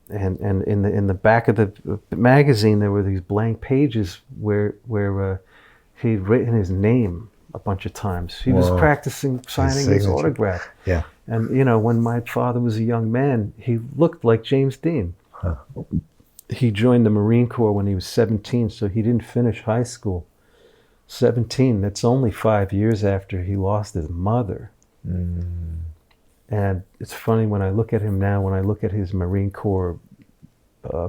in the back of the magazine there were these blank pages where he'd written his name a bunch of times. He was practicing signing his autograph. Yeah. And when my father was a young man, he looked like James Dean. He joined the Marine Corps when he was 17, so he didn't finish high school. 17, that's only 5 years after he lost his mother. And it's funny when I look at him now, when I look at his Marine Corps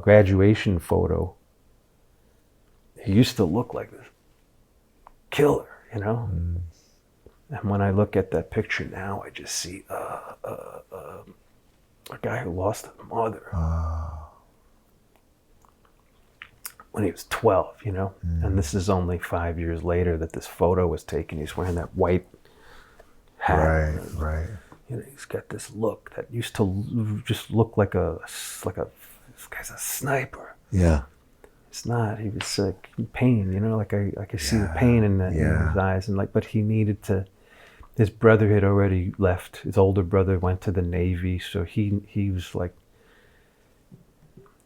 graduation photo, he used to look like this killer, And when I look at that picture now, I just see a guy who lost his mother when he was 12, And this is only 5 years later that this photo was taken. He's wearing that white hat. Right. He's got this look that used to just look like this guy's a sniper. Yeah. It's not. He was like in pain, like I could see the pain in his eyes, and but he needed to. His brother had already left. His older brother went to the Navy, so he was like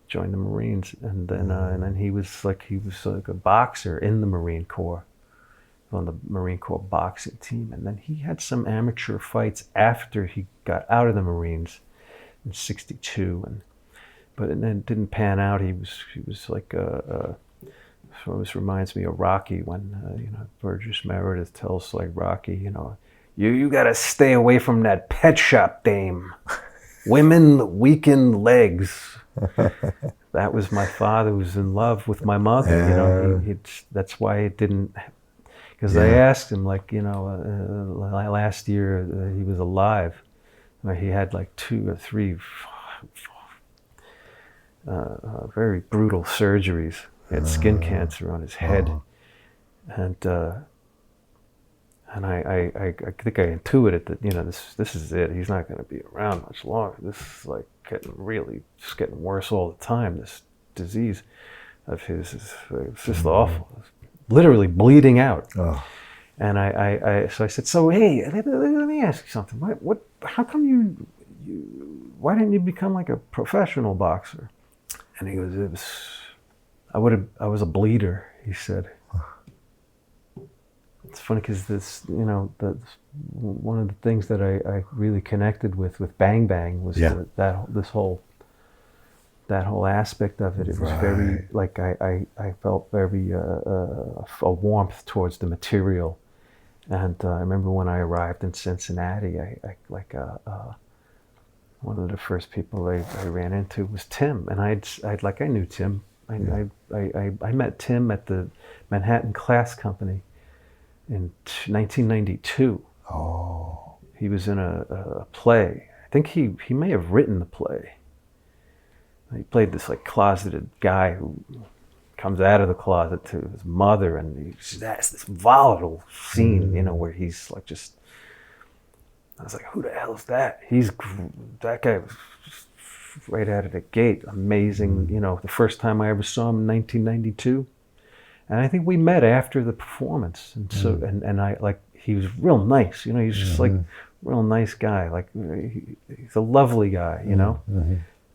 joined the Marines, and then he was like a boxer in the Marine Corps, on the Marine Corps boxing team, and then he had some amateur fights after he got out of the Marines in '62, but then it didn't pan out. He was like so this reminds me of Rocky when Burgess Meredith tells like Rocky, You got to stay away from that pet shop dame. Women weaken legs. That was my father who was in love with my mother. You know, that's why it didn't. Because I asked him, like, you know, last year he was alive. He had like 2 or 3 very brutal surgeries. He had skin cancer on his head, and I think I intuited that, you know, this is it. He's not going to be around much longer. This is like getting worse all the time. This disease of his is just awful. Literally bleeding out. Oh. And so I said, so hey, let me ask you something. How come why didn't you become like a professional boxer? And he goes, I was a bleeder, he said. It's funny because this, you know, one of the things that I really connected with Bang Bang was that whole aspect of it. It was very, like, I felt very a warmth towards the material. And I remember when I arrived in Cincinnati, one of the first people I ran into was Tim, and I knew Tim. I met Tim at the Manhattan Class Company in 1992. Oh. He was in a play. I think he may have written the play. He played this like closeted guy who comes out of the closet to his mother, and that's this volatile scene, you know, where he's like just. I was like, who the hell is that? That guy was right out of the gate, amazing. You know, the first time I ever saw him in 1992, and I think we met after the performance, and so and I like he was real nice. You know, he's just like real nice guy. Like he's a lovely guy. You know,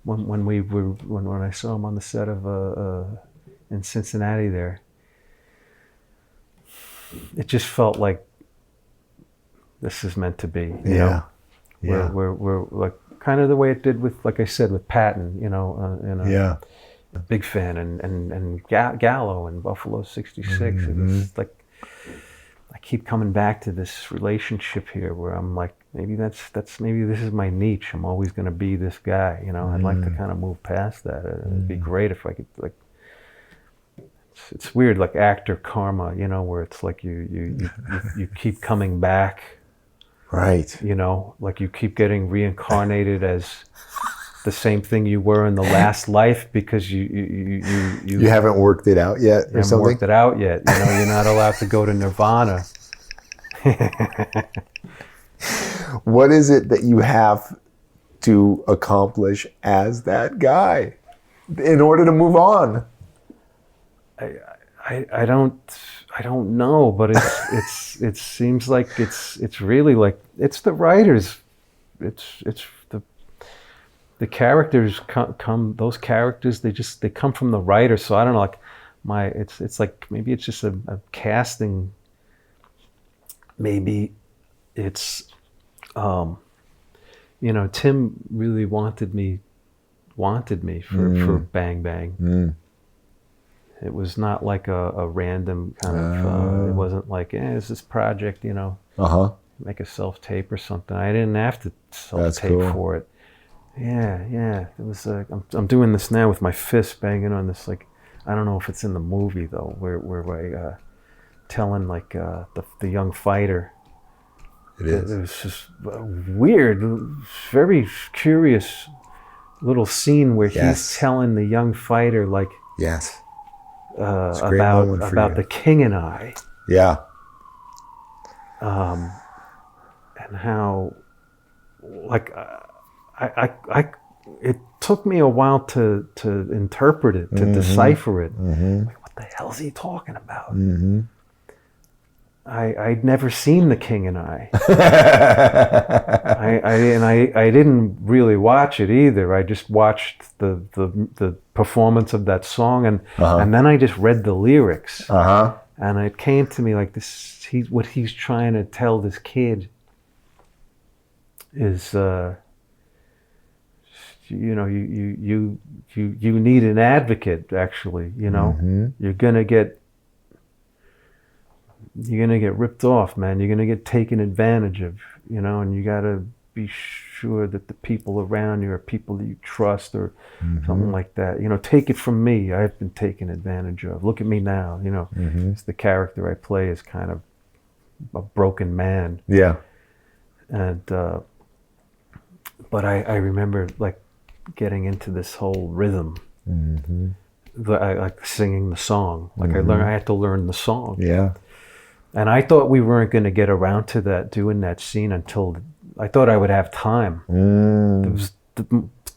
when I saw him on the set of in Cincinnati there, it just felt like this is meant to be, you know. We're like kind of the way it did with, like I said, with Patton, you know, a big fan, and Gallo and Buffalo '66. It was like I keep coming back to this relationship here where I'm like, maybe maybe this is my niche. I'm always going to be this guy, you know. I'd like to kind of move past that. It'd be great if I could, like. It's weird, like actor karma, you know, where it's like you keep coming back. Right. You know, like you keep getting reincarnated as the same thing you were in the last life because you haven't worked it out yet, or something. Worked it out yet. You know, you're not allowed to go to nirvana. What is it that you have to accomplish as that guy in order to move on? I don't know, but it seems like it's really like it's the writers, it's the characters come those characters they come from the writer. So I don't know, like it's like maybe it's just a casting. Maybe it's you know, Tim really wanted me for Bang Bang. It was not like a random kind of, it wasn't like, it's this project, you know, make a self-tape or something. I didn't have to self-tape for it. Yeah. It was, I'm doing this now with my fist banging on this, like, I don't know if it's in the movie though, where I telling like the young fighter. It is. It was just weird, very curious little scene where he's telling the young fighter, like, about the king and I. Yeah. And how, like, I it took me a while to interpret it, to decipher it. Like, what the hell is he talking about? I'd never seen The King and I. I didn't really watch it either. I just watched the performance of that song, and then I just read the lyrics. And it came to me like this. What he's trying to tell this kid is, you know, you need an advocate. Actually, you know, you're gonna get you're going to get ripped off, man. You're going to get taken advantage of, and you got to be sure that the people around you are people that you trust or something like that. Take it from me. I've been taken advantage of. Look at me now. It's the character I play is kind of a broken man. Yeah. And, but I remember like getting into this whole rhythm. I like singing the song. Like I had to learn the song. Yeah. And I thought we weren't going to get around to doing that scene until I thought I would have time. It was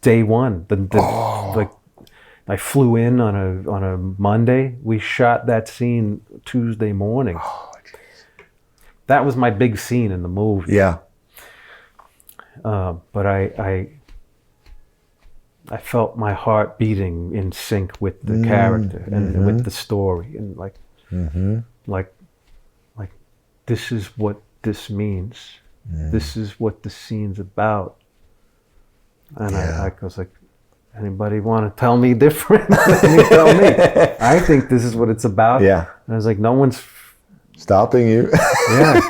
day one. Like I flew in on a Monday. We shot that scene Tuesday morning. Oh, geez. That was my big scene in the movie. Yeah. But I felt my heart beating in sync with the character and with the story, and like this is what this means. This is what the scene's about. And I was like, anybody want to tell me different? You tell me. I think this is what it's about. Yeah. And I was like, no one's stopping you. Yeah.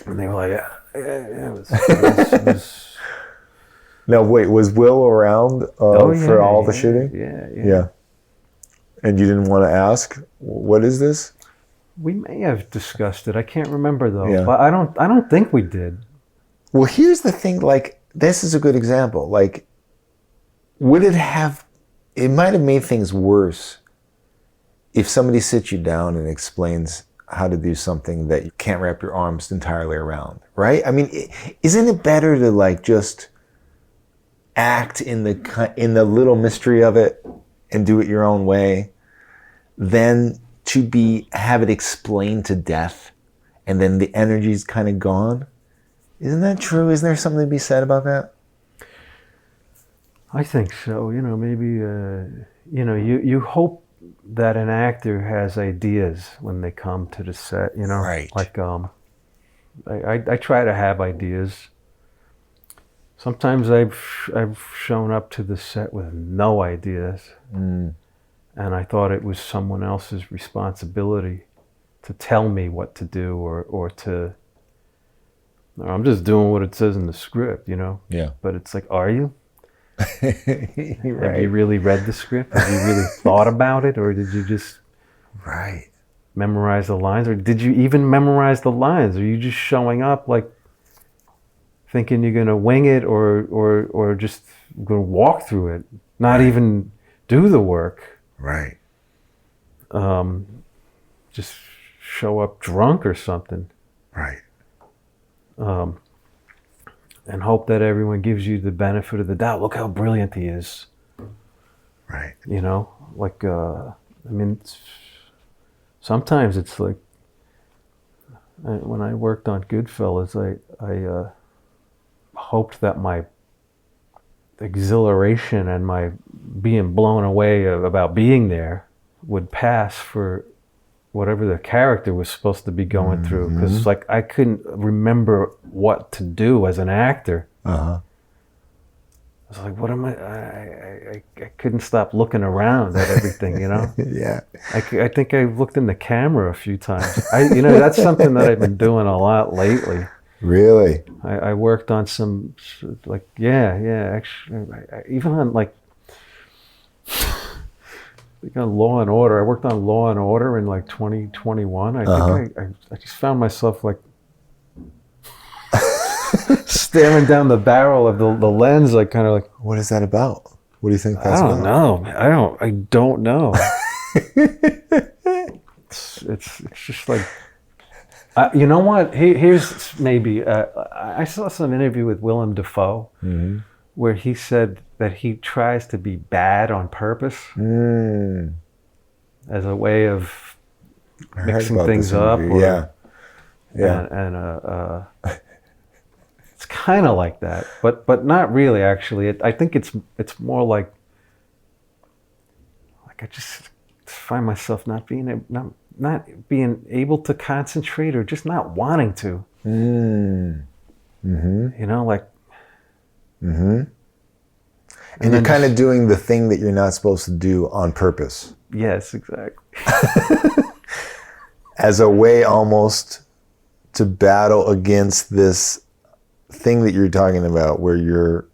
And they were like, yeah. It was. Now wait, was Will around for all the shooting? Yeah. And you didn't want to ask, what is this? We may have discussed it. I can't remember though. Yeah. But I don't think we did. Well, here's the thing, like, this is a good example. Like, it might have made things worse if somebody sits you down and explains how to do something that you can't wrap your arms entirely around, right? I mean, isn't it better to like just act in the little mystery of it and do it your own way than to have it explained to death and then the energy's kind of gone? Isn't that true? Isn't there something to be said about that? I think so. Maybe, you hope that an actor has ideas when they come to the set, Right. Like, I try to have ideas. Sometimes I've shown up to the set with no ideas. And I thought it was someone else's responsibility to tell me what to do or I'm just doing what it says in the script, Yeah. But it's like, are you? Right. Have you really read the script? Have you really thought about it? Or did you just memorize the lines? Or did you even memorize the lines? Are you just showing up like thinking you're going to wing it or just going to walk through it, not even do the work? Right. Just show up drunk or something. Right. And hope that everyone gives you the benefit of the doubt. Look how brilliant he is. Right. Like, sometimes it's like, when I worked on Goodfellas, I hoped that my exhilaration and my being blown away about being there would pass for whatever the character was supposed to be going through, because like I couldn't remember what to do as an actor. I was like, what am I couldn't stop looking around at everything, Yeah. I think I looked in the camera a few times. That's something that I've been doing a lot lately. Really? I worked on some, like, actually, even on like on Law and Order. I worked on Law and Order in like 2021. I think I just found myself like staring down the barrel of the lens, like kind of like, what is that about? What do you think that's about? I don't know. It's just like, you know what? Here's maybe, I saw some interview with Willem Dafoe where he said that he tries to be bad on purpose as a way of mixing things up. Yeah. And it's kind of like that, but not really. Actually, I think it's more like I just find myself not being able to concentrate, or just not wanting to. And you're kind of doing the thing that you're not supposed to do on purpose. Yes, exactly. as a way almost to battle against this thing that you're talking about where you're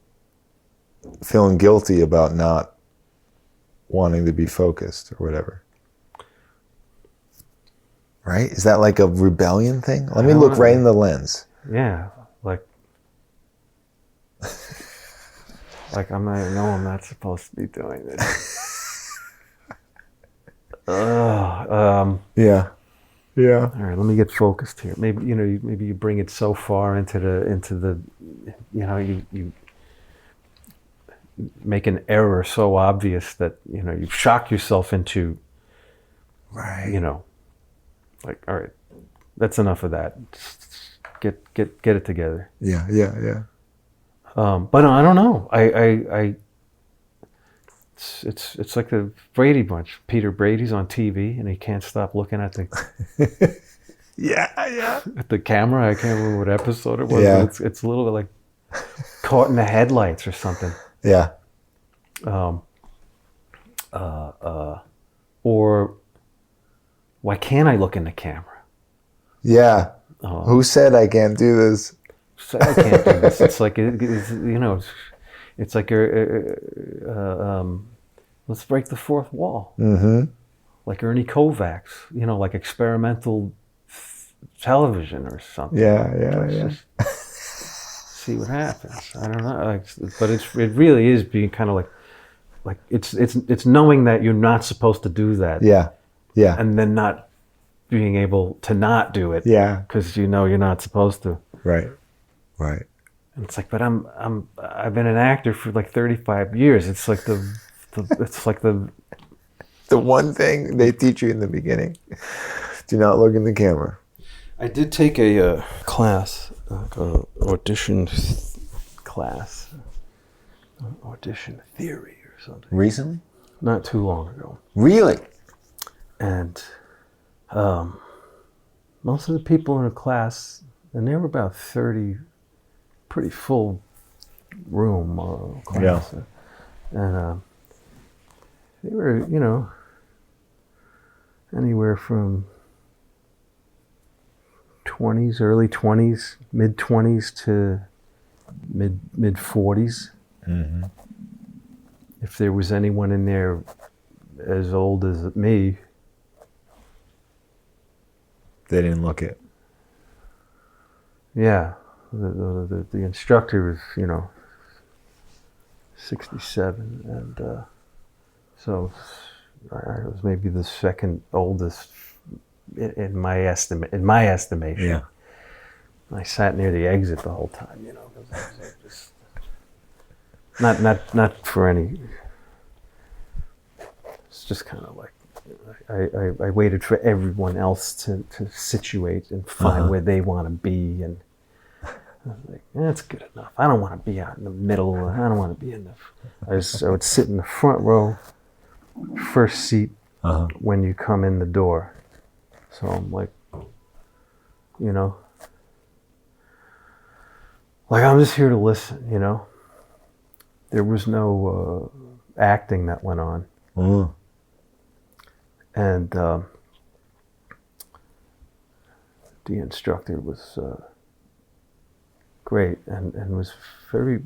feeling guilty about not wanting to be focused or whatever. Right? Is that like a rebellion thing? Let me look right in the lens. Yeah, like I'm not supposed to be doing this. Yeah. All right, let me get focused here. Maybe you bring it so far into the you make an error so obvious that you shock yourself into, Right. Like, all right, that's enough of that. Just get it together. Yeah. But I don't know. It's like the Brady Bunch. Peter Brady's on TV and he can't stop looking at the Yeah. at the camera. I can't remember what episode it was. Yeah. But it's a little bit like caught in the headlights or something. Yeah. Or why can't I look in the camera? Yeah. Who said I can't do this? So I can't do this. It's like it's like let's break the fourth wall. Mm-hmm. Like Ernie Kovacs, like experimental television or something. Yeah. Just see what happens. I don't know, but it really is being kind of like it's knowing that you're not supposed to do that. Yeah. And then not being able to not do it. Yeah. Because you're not supposed to. Right. And it's like, but I've been an actor for like 35 years. It's like the one thing they teach you in the beginning: do not look in the camera. I did take a class, audition class, audition theory or something. Recently? Not too long ago. Really? And most of the people in the class, and there were about 30, pretty full room class. Yeah. And they were, anywhere from 20s, early 20s, mid 20s to mid 40s. Mm-hmm. If there was anyone in there as old as me, they didn't look it. Yeah, the instructor was 67, and so I was maybe the second oldest in my estimation. Yeah. I sat near the exit the whole time, just not for any. It's just kind of like I waited for everyone else to situate and find where they want to be, and I was like, that's good enough. I don't want to be out in the middle. I don't want to be in the. I would sit in the front row, first seat when you come in the door. So I'm like, like I'm just here to listen. There was no acting that went on. Mm. And the instructor was great and was very,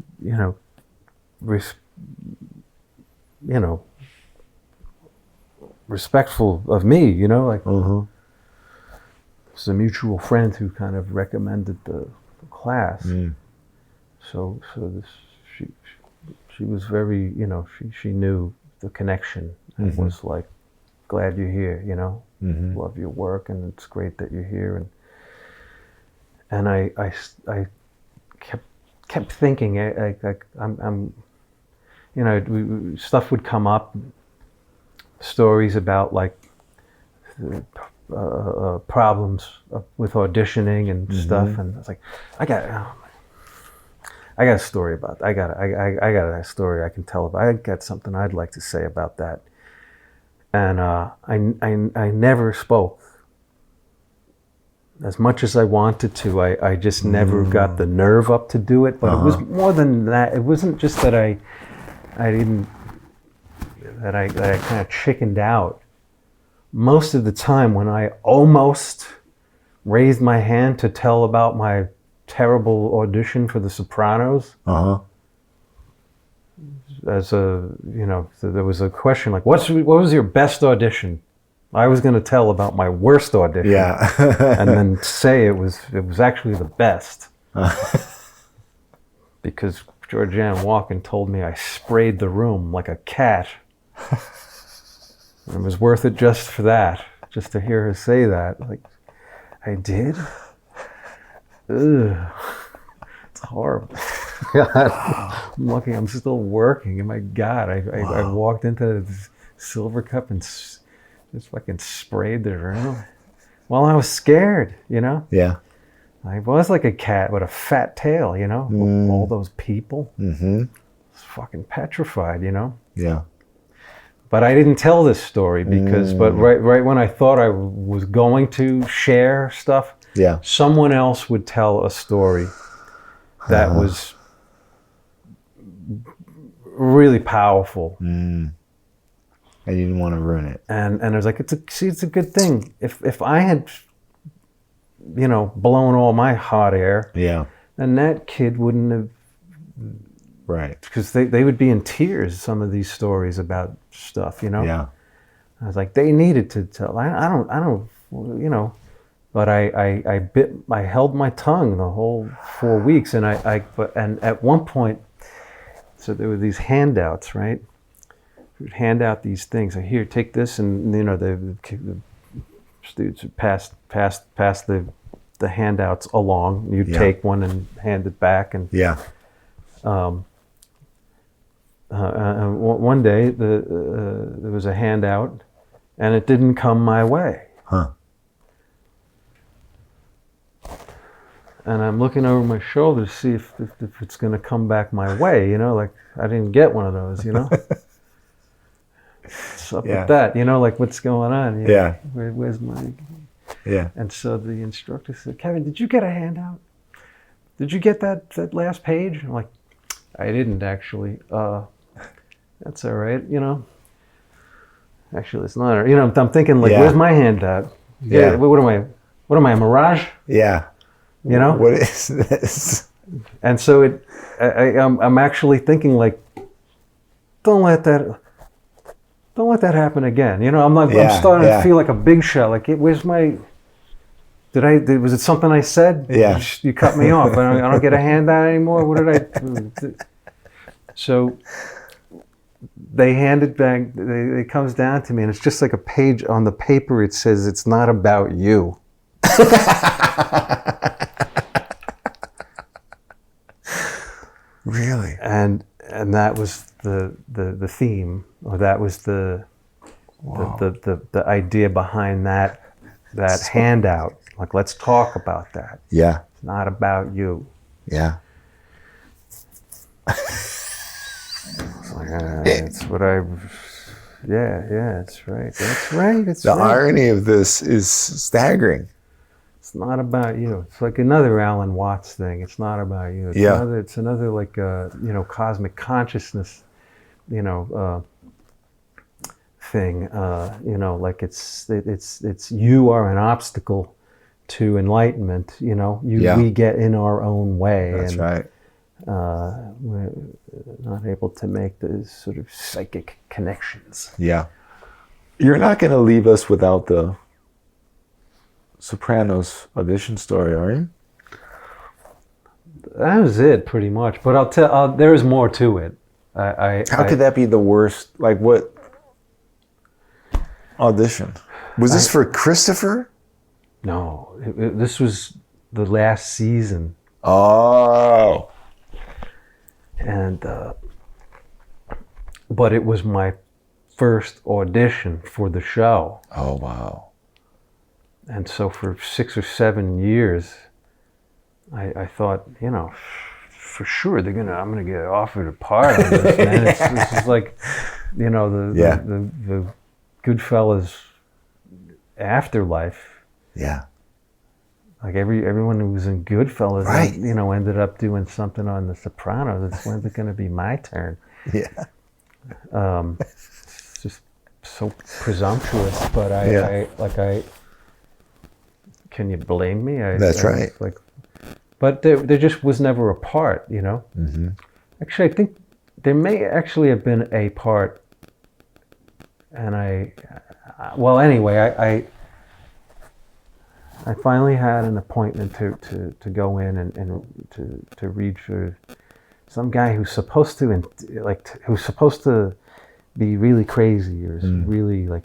respectful of me, like it was a mutual friend who kind of recommended the class. Mm. So she was very, she knew the connection and was like, glad you're here, love your work, and it's great that you're here. And I kept thinking, I'm stuff would come up, stories about like problems with auditioning and stuff, and I was like, I got a story about that. I got a story I can tell about. I got something I'd like to say about that. And I never spoke. As much as I wanted to, I just never got the nerve up to do it. But it was more than that. It wasn't just that I kind of chickened out, most of the time when I almost raised my hand to tell about my terrible audition for The Sopranos, as a, so there was a question like, what was your best audition? I was going to tell about my worst audition, and then say it was actually the best, because Georgianne Walken told me I sprayed the room like a cat. And it was worth it just for that, just to hear her say that. Like, I did? Ugh. It's horrible. God, I'm lucky I'm still working. And my God, I walked into this Silver Cup and just fucking sprayed the room. Well, I was scared, Yeah. I was like a cat with a fat tail, all those people. Mm-hmm. I was fucking petrified, Yeah. But I didn't tell this story because, but right when I thought I was going to share stuff, someone else would tell a story that was really powerful. And you didn't want to ruin it. And I was like, it's a good thing. If I had, blown all my hot air, then that kid wouldn't have. Right. Because they would be in tears, some of these stories about stuff, Yeah. I was like, they needed to tell. I don't, but I held my tongue the whole 4 weeks, and and at one point, so there were these handouts, right? We would hand out these things. Like, here, take this, and the students would pass the handouts along. You'd take one and hand it back, and one day there was a handout, and it didn't come my way. And I'm looking over my shoulder to see if it's going to come back my way. Like I didn't get one of those. What's up with that? Like what's going on? Where's my? Yeah. And so the instructor said, "Kevin, did you get a handout? Did you get that last page?" I'm like, "I didn't actually." That's all right, Actually, it's not. I'm thinking like, where's my handout? Yeah. What am I? A mirage? Yeah. What is this? And so I'm actually thinking like, don't let that happen again. I'm like, I'm starting to feel like a big shot. Like, where's my? Was it something I said? Yeah. You cut me off. I don't get a handout anymore. What did I? So they hand it back. It comes down to me, and it's just like a page on the paper. It says, "It's not about you." Really? And that was the theme, or that was the idea behind that handout. Like, let's talk about that. Yeah. It's not about you. Yeah. It's what I. Yeah, it's right. That's right. It's the right. irony of this is staggering. It's not about you. It's like another Alan Watts thing. It's not about you. It's another like cosmic consciousness, thing. Like it's you are an obstacle to enlightenment. We get in our own way. That's right. We're not able to make those sort of psychic connections. Yeah. You're not going to leave us without the Sopranos audition story, are you? That was it, pretty much. But I'll tell. There is more to it. How could that be the worst? Like what audition? Was this for Christopher? No, this was the last season. Oh. And but it was my first audition for the show. Oh wow. And so for 6 or 7 years, I thought, for sure I'm gonna get offered a part on this, man. This is like, the Goodfellas afterlife. Yeah. Like everyone who was in Goodfellas, right. Ended up doing something on The Sopranos. When's it going to be my turn? Yeah. It's just so presumptuous, but can you blame me? That's right. But there just was never a part, you know? Mm-hmm. Actually, I think there may actually have been a part, and anyway, I finally had an appointment to go in and to read for some guy who's supposed to be really crazy or really like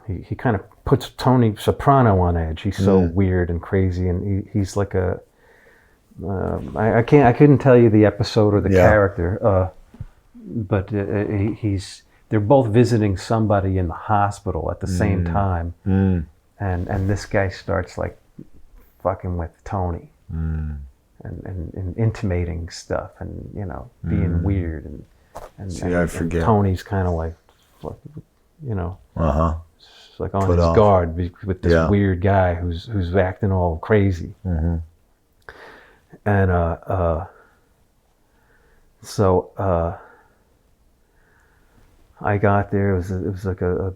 he kind of puts Tony Soprano on edge. He's so weird and crazy, and he's like a I couldn't tell you the episode or the character, but they're both visiting somebody in the hospital at the same time, and this guy starts like fucking with Tony and intimating stuff and being weird and I forget. Tony's kind of like it's like on his guard with this weird guy who's acting all crazy. Mm-hmm. And so I got there. It was like a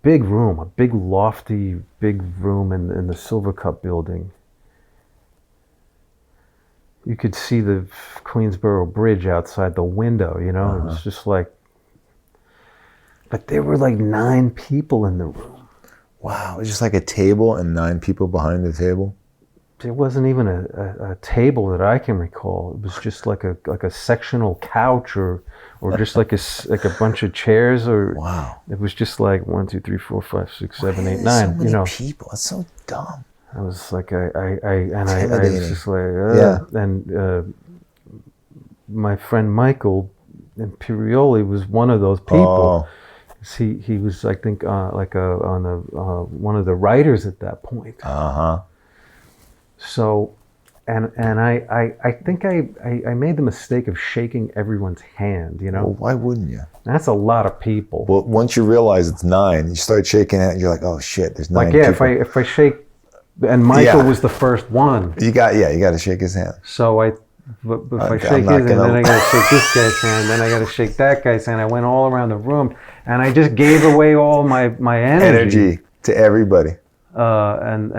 big room, a big lofty big room in the Silver Cup building. You could see the Queensboro Bridge outside the window. It was just like. But there were like 9 people in the room. Wow, it's just like a table and 9 people behind the table. There wasn't even a table that I can recall. It was just like a sectional couch or just like a bunch of chairs or. Wow. It was just like 1, 2, 3, 4, 5, 6, 7, 8, 9. So many people. It's so dumb. I was like I was just like and my friend Michael Imperioli was one of those people. He was, I think, on one of the writers at that point. So, and I think I made the mistake of shaking everyone's hand. Well, why wouldn't you? That's a lot of people. Well, once you realize it's 9, you start shaking it, and you're like, oh shit, there's 9 people. If I shake, and Michael was the first one. You got to shake his hand. So if I shake his hand, then I got to shake this guy's hand, then I got to shake that guy's hand. I went all around the room, and I just gave away all my energy to everybody. And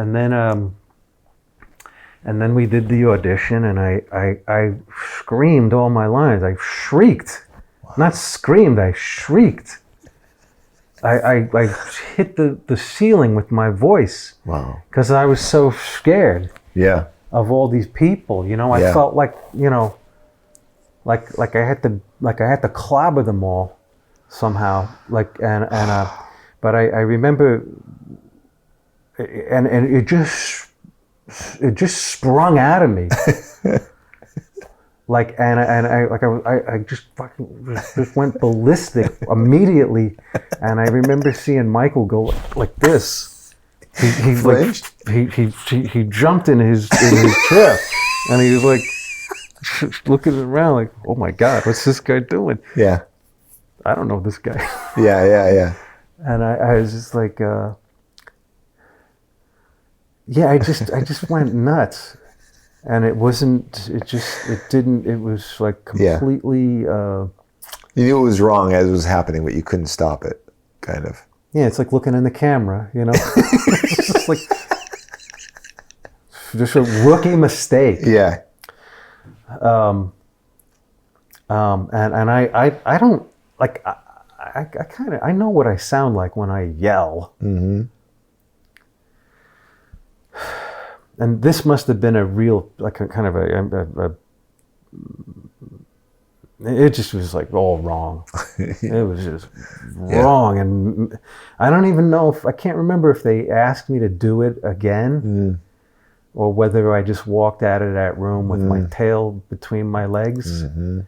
then we did the audition, and I screamed all my lines. I shrieked, not screamed. I shrieked. I hit the ceiling with my voice. Wow! Because I was so scared. Yeah. Of all these people, I felt like like I had to clobber them all somehow. But I remember, and it just sprung out of me, I just fucking just went ballistic immediately, and I remember seeing Michael go like this. He jumped in his chair, and he was like looking around like, oh my God, what's this guy doing? Yeah. I don't know this guy. Yeah. And I was just like, I just went nuts, and it was like completely. You knew it was wrong as it was happening, but you couldn't stop it, kind of. Yeah, it's like looking in the camera, It's just like just a rookie mistake. Yeah. And I don't like I know what I sound like when I yell. Mm-hmm. And this must have been a real kind of a it just was like all wrong. It was just wrong, and I don't even know I can't remember if they asked me to do it again, or whether I just walked out of that room with my tail between my legs. Mm-hmm.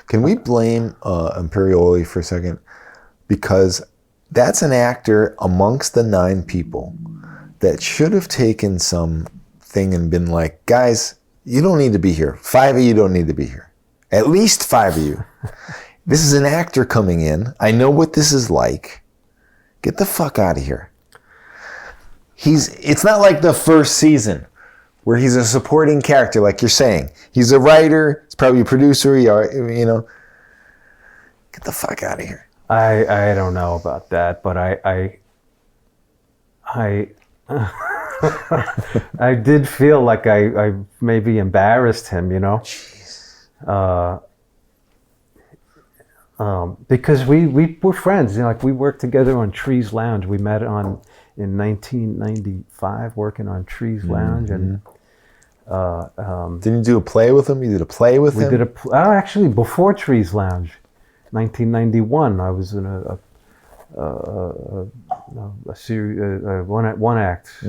Can we blame Imperioli for a second? Because that's an actor amongst the 9 people that should have taken some thing and been like, guys, you don't need to be here. 5 of you don't need to be here. At least 5 of you. This is an actor coming in. I know what this is like. Get the fuck out of here. It's not like the first season where he's a supporting character, like you're saying. He's a writer. He's probably a producer. You know, get the fuck out of here. I don't know about that, but I I did feel like I maybe embarrassed him, you know. Because we were friends, you know, like we worked together on Trees Lounge. We met in 1995 working on Trees Lounge, and didn't you do a play with him? You did a play with him? We did actually before Trees Lounge, 1991. I was in a series, one act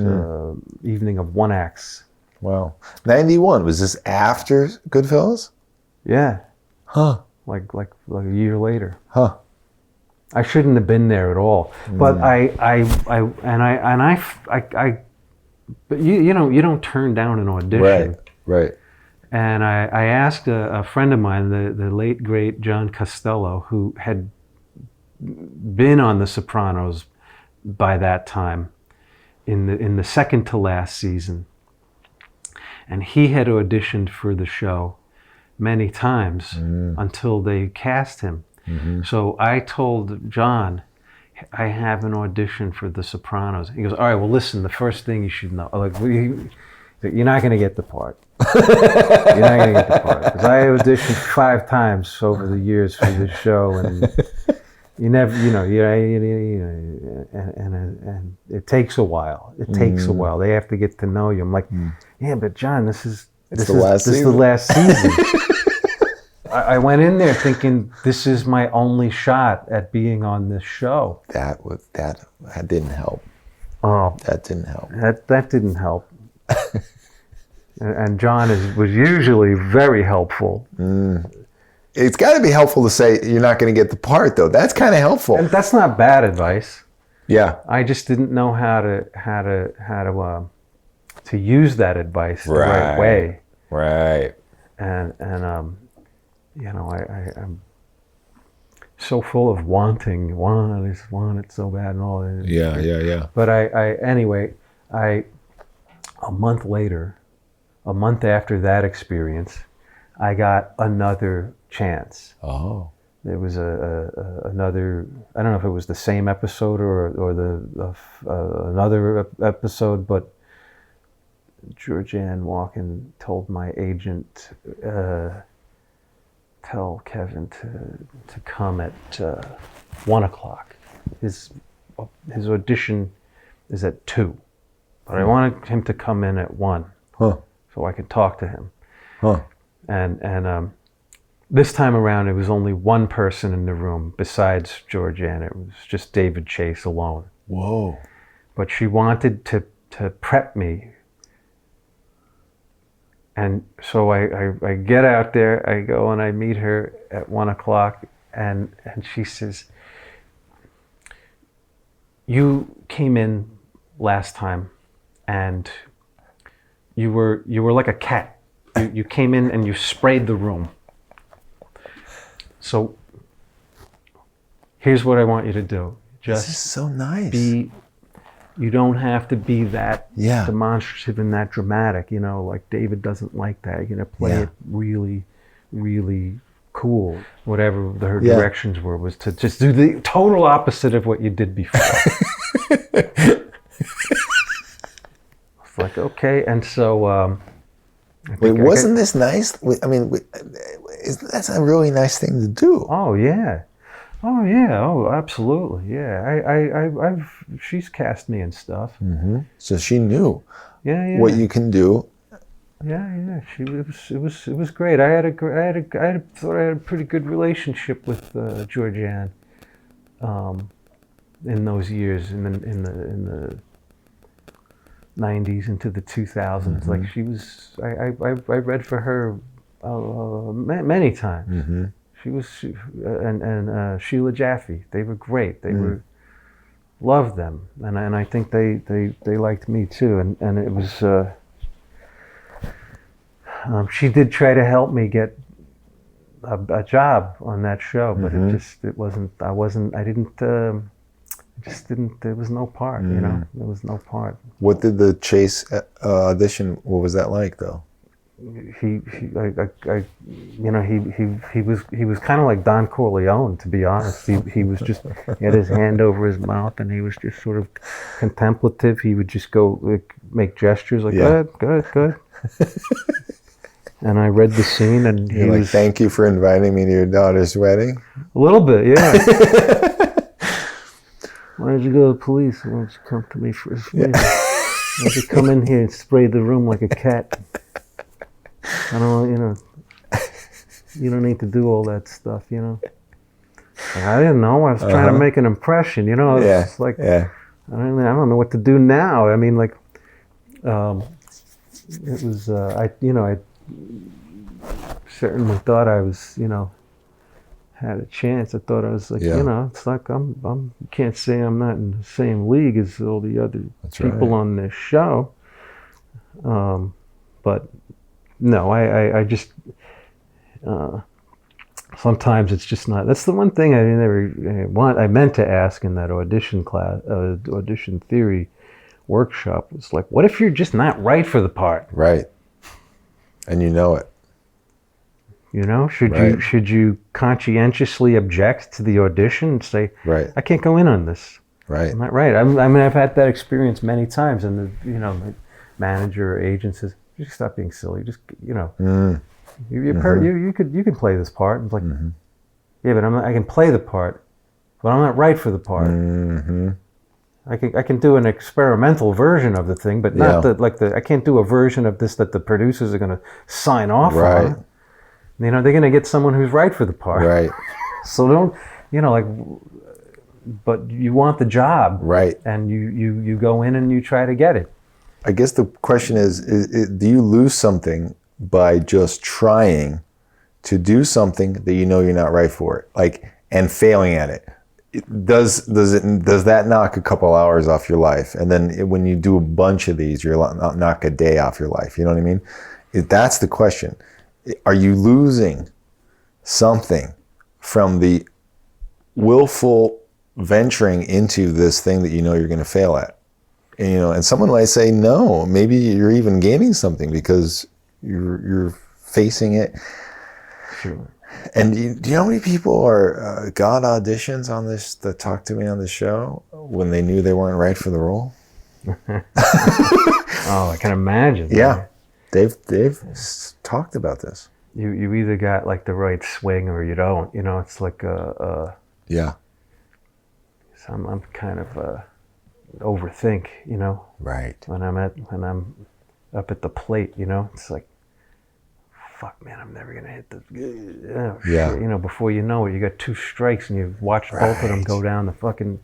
evening of one acts. Wow, 91. Was this after Goodfellas? Yeah. Huh. Like a year later. Huh. I shouldn't have been there at all. But but you know, you don't turn down an audition. Right. And I asked a friend of mine, the late great John Costello, who had been on The Sopranos by that time, in the second to last season, and he had auditioned for the show many times until they cast him. So I told John, I have an audition for The Sopranos. He goes, all right, well, listen, the first thing you should know, like, you're not going to get the part. You're not going to get the part. Because I auditioned 5 times over the years for this show, and you never, you know, and it takes a while. It takes a while. They have to get to know you. I'm like, yeah, but John, this is the last season. I went in there thinking this is my only shot at being on this show. That didn't help. Oh, that didn't help. That didn't help. And John was usually very helpful. It's got to be helpful to say you're not going to get the part, though. That's kind of helpful. And that's not bad advice. Yeah. I just didn't know how to use that advice the right way. Right. And you know, I'm so full of wanting. I just want it so bad and all that. Yeah. But anyway, a month after that experience, I got another chance. Oh. There was another, I don't know if it was the same episode or another episode, but Georgianne Walken told my agent, tell Kevin to come at 1 o'clock. His audition is at 2, but I wanted him to come in at 1 so I could talk to him. And this time around, it was only one person in the room besides Georgianne. It was just David Chase alone. Whoa! But she wanted to prep me. And so I get out there, I go and I meet her at 1 o'clock, and she says, you came in last time and you were like a cat. You came in and you sprayed the room. So here's what I want you to do. This is so nice. You don't have to be that demonstrative and that dramatic, you know, like David doesn't like that. You're going to play it really, really cool. Whatever her directions were was to just do the total opposite of what you did before. It's like, okay. And so... Wait, wasn't this nice? I mean, that's a really nice thing to do. Oh, yeah. Oh, absolutely. Yeah, she's cast me and stuff. So she knew yeah. what you can do. Yeah. It was great. I thought I had a pretty good relationship with Georgianne in those years in the 90s into the 2000s. Like she was, I read for her many times. She was, and Sheila Jaffe. They were great. They were, loved them, and I think they liked me too. And it was, she did try to help me get it a job on that show, but it wasn't. I just didn't. There was no part, you know. There was no part. What did the Chase audition? What was that like, though? He was kind of like Don Corleone, to be honest. He was just, he had his hand over his mouth, and he was just sort of contemplative. He would just go make gestures like, good. And I read the scene, and You're like, thank you for inviting me to your daughter's wedding. A little bit, yeah. Why did you go to the police? Why don't you come to me for a favor? Why don't you come in here and spray the room like a cat? I don't, you don't need to do all that stuff, you know. I didn't know. I was trying to make an impression, you know. It's like, I don't know what to do now. I mean, like, it was, I certainly thought I was, had a chance. I thought I was like, it's like you can't say I'm not in the same league as all the other people on this show. But no, I just, sometimes it's just not. That's the one thing I meant to ask in that audition class, audition theory workshop, was like, what if you're just not right for the part? Right. And you know it. Should you conscientiously object to the audition and say, I can't go in on this. Right. I'm not right. I mean, I've had that experience many times, and the manager or agent says, just stop being silly. Just you can play this part. It's like, yeah, but I can play the part, but I'm not right for the part. I can do an experimental version of the thing, but not I can't do a version of this that the producers are going to sign off on. They're going to get someone who's right for the part. Right. So don't, but you want the job. Right. And you go in and you try to get it. I guess the question is do you lose something by just trying to do something that you know you're not right for, and failing at it? Does that knock a couple hours off your life? And then when you do a bunch of these, you're knock a day off your life. You know what I mean? That's the question. Are you losing something from the willful venturing into this thing that you know you're going to fail at? And someone might say, no, maybe you're even gaining something because you're facing it. Sure. And do you know how many people got auditions on this that talked to me on the show when they knew they weren't right for the role? Oh, I can imagine. Yeah. They've talked about this. You either got like the right swing or you don't. It's like yeah. So I'm kind of overthink. Right. When I'm up at the plate. It's like, fuck, man, I'm never gonna hit the. Shit. Before you know it, you got 2 strikes and you've watched both of them go down the fucking.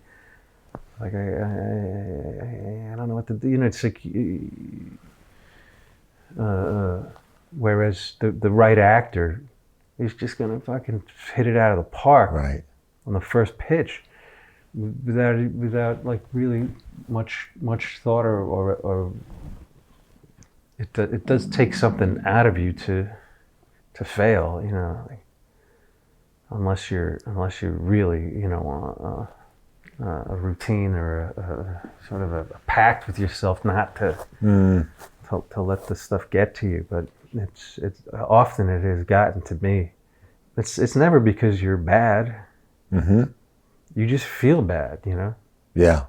Like I don't know what to do. It's like. Whereas the right actor is just gonna fucking hit it out of the park on the first pitch, without like really much thought or it does take something out of you to fail, unless you're really a routine or a sort of a pact with yourself not to let this stuff get to you. But it's often it has gotten to me. It's never because you're bad. You just feel bad, Yeah.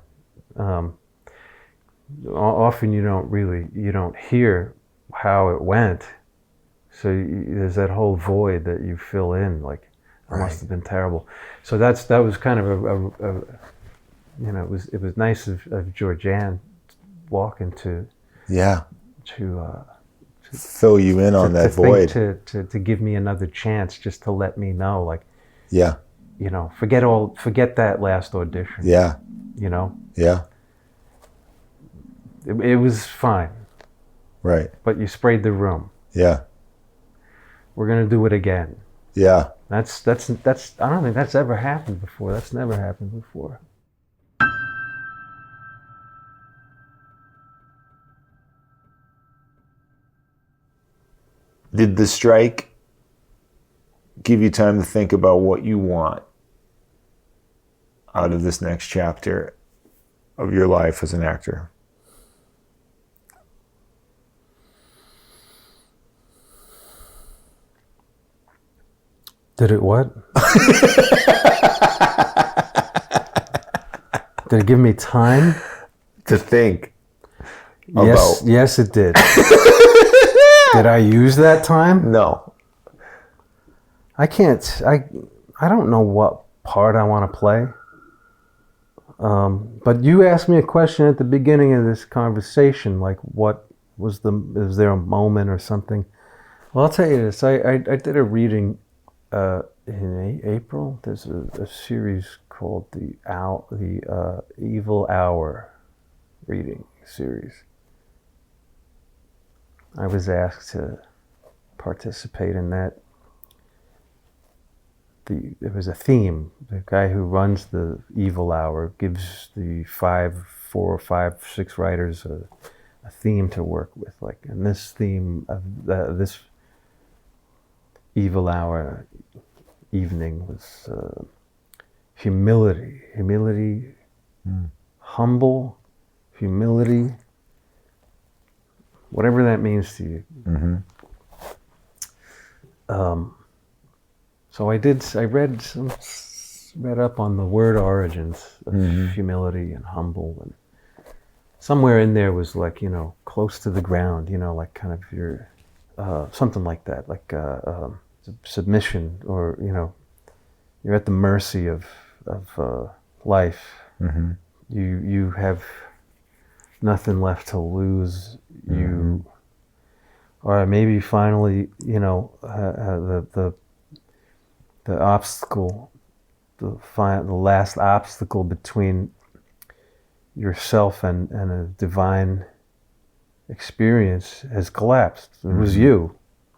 Often you don't hear how it went, so there's that whole void that you fill in, like it must have been terrible. So that was kind of it was nice of Georgianne Walken to fill you in on that void, to give me another chance, just to let me know, like, forget that last audition. Yeah. Yeah. It was fine. Right. But you sprayed the room. Yeah. We're gonna do it again. Yeah. That's I don't think that's ever happened before. That's never happened before. Did the strike give you time to think about what you want out of this next chapter of your life as an actor? Did it what? Did it give me time to think? Yes, it did. Did I use that time? No. I don't know what part I want to play. But you asked me a question at the beginning of this conversation, like is there a moment or something? Well, I'll tell you this. I did a reading in April. There's a series called the Evil Hour reading series. I was asked to participate in that. There was a theme. The guy who runs the Evil Hour gives the 4, 5, 6 writers a theme to work with. Like, and this theme of this Evil Hour evening was humility, humble, humility, whatever that means to you. Mm-hmm. So I read up on the word origins of humility and humble, and somewhere in there was like, close to the ground, like kind of your, something like that, like submission, or, you're at the mercy of life. Mm-hmm. You have nothing left to lose. You, or maybe finally, the obstacle, the last obstacle between yourself and a divine experience has collapsed. It was you.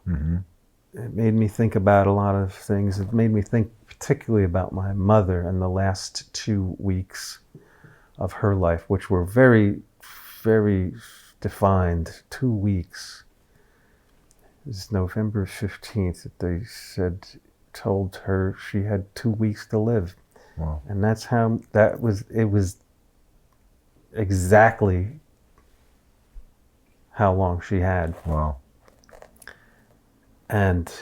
Mm-hmm. It made me think about a lot of things. It made me think particularly about my mother and the last 2 weeks of her life, which were very, very defined. 2 weeks. It was November 15th that they told her she had 2 weeks to live. Wow. And that's how it was exactly how long she had. Wow. And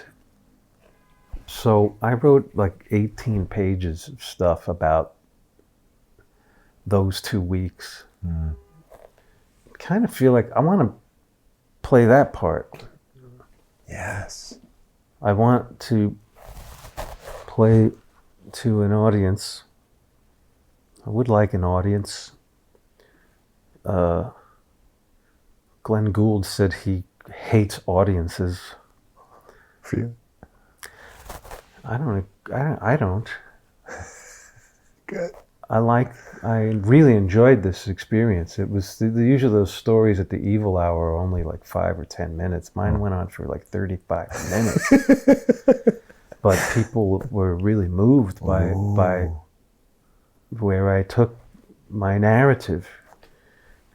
so I wrote like 18 pages of stuff about those 2 weeks. Kind of feel like I want to play that part. Yes. I want to play to an audience. I would like an audience. Glenn Gould said he hates audiences. For you? I don't. Good. I really enjoyed this experience. It was usually those stories at the Evil Hour are only like 5 or 10 minutes. Mine went on for like 35 minutes. But people were really moved by where I took my narrative.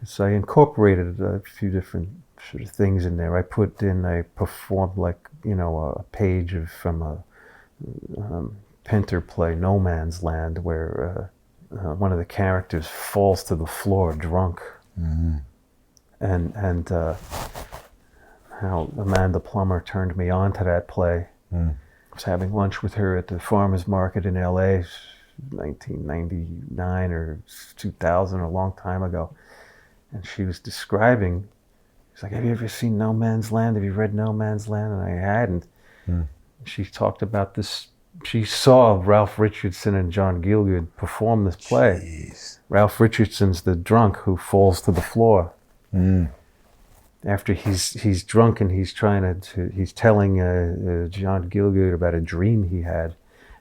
So I incorporated a few different sort of things in there. I performed like, a page from a Pinter play, No Man's Land, where one of the characters falls to the floor drunk. Mm-hmm. And how Amanda Plummer turned me on to that play. I was having lunch with her at the farmer's market in LA, 1999 or 2000, a long time ago. And she was describing, she's like, have you ever seen No Man's Land? Have you read No Man's Land? And I hadn't. She talked about this. She saw Ralph Richardson and John Gielgud perform this play. Jeez. Ralph Richardson's the drunk who falls to the floor. After he's drunk and he's he's telling John Gielgud about a dream he had,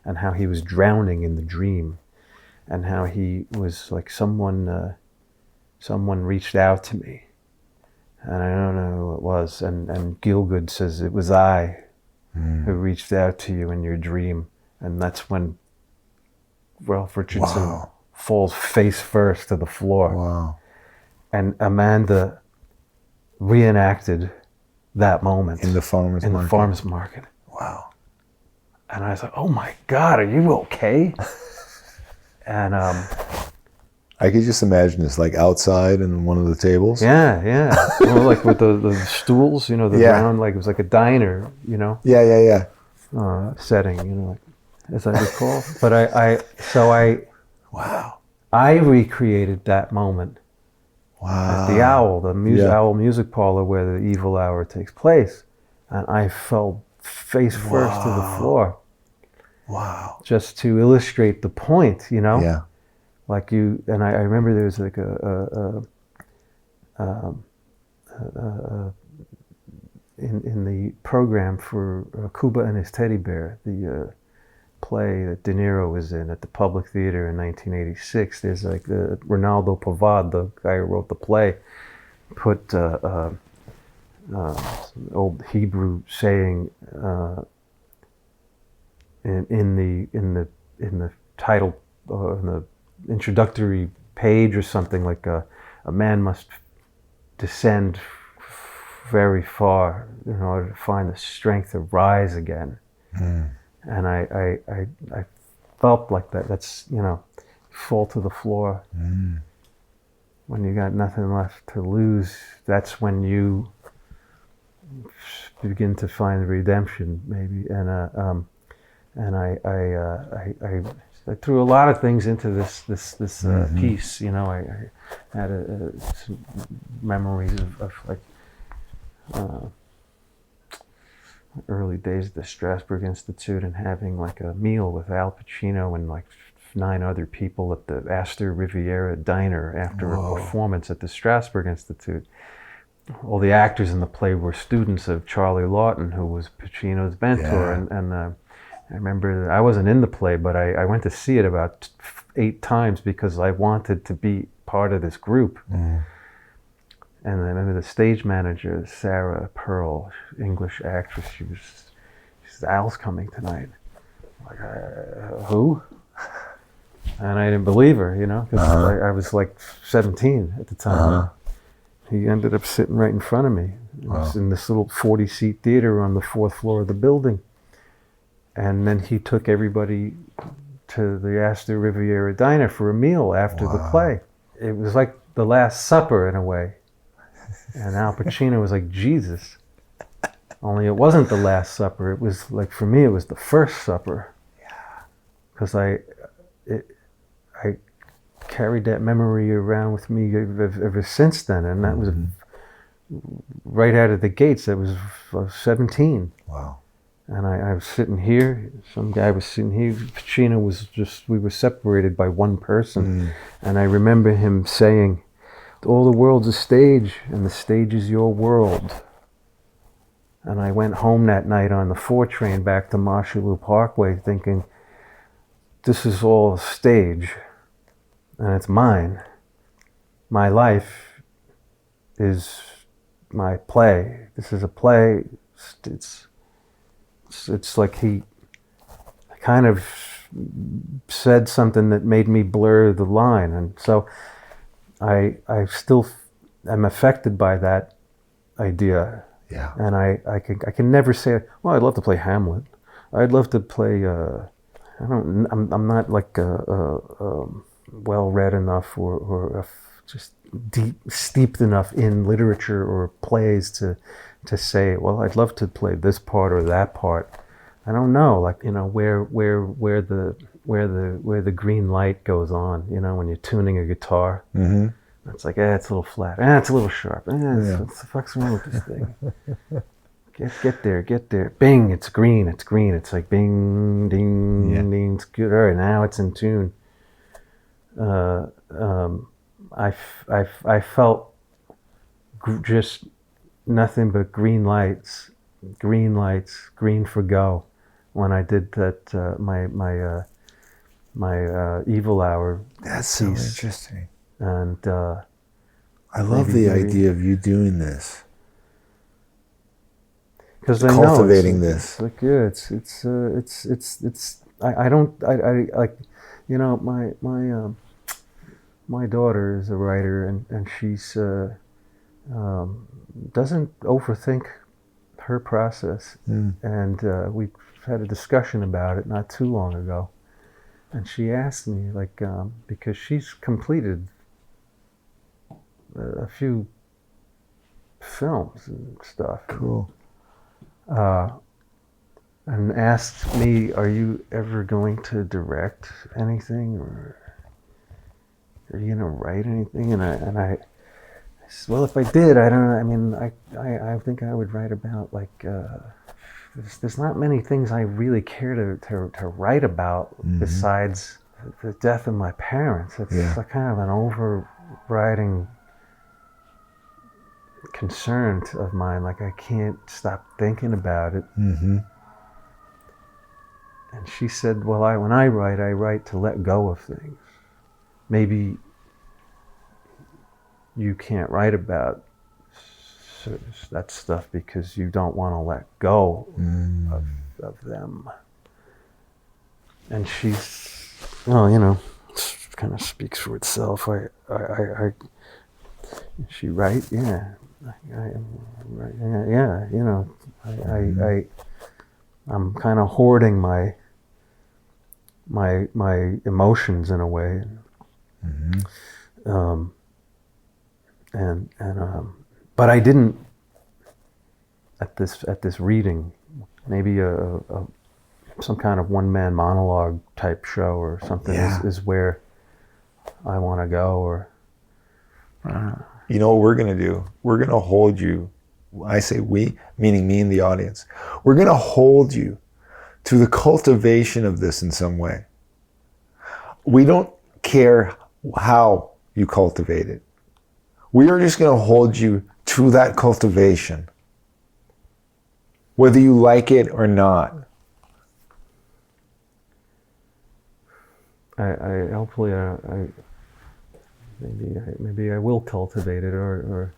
and how he was drowning in the dream, and how he was like someone reached out to me, and I don't know who it was, and Gielgud says it was I who reached out to you in your dream, and that's when Ralph Richardson falls face first to the floor. Wow. And Amanda reenacted that moment In the farmer's market. the farmer's market. Wow. And I was like, oh my God, are you okay? And I could just imagine this, like outside in one of the tables. Yeah. Well, like with the stools, the round, like it was like a diner, Yeah. setting, like, as I recall. But Wow. I recreated that moment at the Owl, Owl Music Parlor where the evil hour takes place, and I fell face first to the floor. Wow. Just to illustrate the point, Yeah. Like and I remember there was like in the program for Cuba and His Teddy Bear, the play that De Niro was in at the Public Theater in 1986. There's like Ronaldo Pavad, the guy who wrote the play, put old Hebrew saying in the title in the introductory page or something, like a man must descend very far in order to find the strength to rise again. And I felt like that. That's, fall to the floor. When you got nothing left to lose, that's when you begin to find redemption, maybe. And I threw a lot of things into this piece. I had some memories of like early days at the Strasberg Institute and having like a meal with Al Pacino and like 9 other people at the Astor Riviera diner after a performance at the Strasberg Institute. All the actors in the play were students of Charlie Lawton, who was Pacino's mentor. Yeah. And I remember I wasn't in the play, but I went to see it about 8 times because I wanted to be part of this group. And I remember the stage manager, Sarah Pearl, English actress, she said, Al's coming tonight. I'm like, who? And I didn't believe her, because I was like 17 at the time. He ended up sitting right in front of me. It was in this little 40-seat theater on the 4th floor of the building. And then he took everybody to the Astor Riviera diner for a meal after the play. It was like the Last Supper in a way. And Al Pacino was like Jesus. Only it wasn't the Last Supper. It was like, for me, it was the First Supper. Because I carried that memory around with me ever since then. And that was right out of the gates. That was 17. Wow. And I was sitting here, some guy was sitting here, Pacino was we were separated by one person. And I remember him saying, all the world's a stage, and the stage is your world. And I went home that night on the 4 train back to Marshallou Parkway thinking, this is all a stage, and it's mine. My life is my play. This is a play. It's like he kind of said something that made me blur the line. And so I still am affected by that idea. Yeah. And I can never say, well, I'd love to play Hamlet. I'd love to play, I'm not like well-read enough or just steeped enough in literature or plays to say, well, I'd love to play this part or that part. I don't know, like, where the green light goes on, when you're tuning a guitar. It's like, it's a little flat, it's a little sharp, what the fuck's wrong with this thing? Get there, bing, it's green, it's like bing, ding, ding, it's good, all right, now it's in tune. I felt just nothing but green lights, green for go, when I did that my Evil Hour. That's piece. so interesting. And I love the idea of you doing this. Because cultivating this. Like, yeah, I don't like, my daughter is a writer, and she's doesn't overthink her process. And we've had a discussion about it not too long ago. And she asked me, like, because she's completed a few films and stuff. Cool. And asked me, "Are you ever going to direct anything, or are you gonna write anything?" And I said, "Well, if I did, I don't know. I mean, I think I would write about like there's not many things I really care to write about besides the death of my parents. It's a kind of an overriding concern of mine. Like I can't stop thinking about it." Mm-hmm. And she said, "Well, when I write to let go of things. Maybe you can't write about that stuff because you don't want to let go of them." And she's, well, you know, it kind of speaks for itself. She right, yeah, right, yeah, you know, I'm kind of hoarding my emotions in a way, but I didn't at this reading. Maybe some kind of one-man monologue type show or something is where I want to go. Or you know what we're gonna do? We're gonna hold you. I say we, meaning me and the audience. We're gonna hold you to the cultivation of this in some way. We don't care how you cultivate it. We are just going to hold you to that cultivation, whether you like it or not. I hopefully maybe I will cultivate it or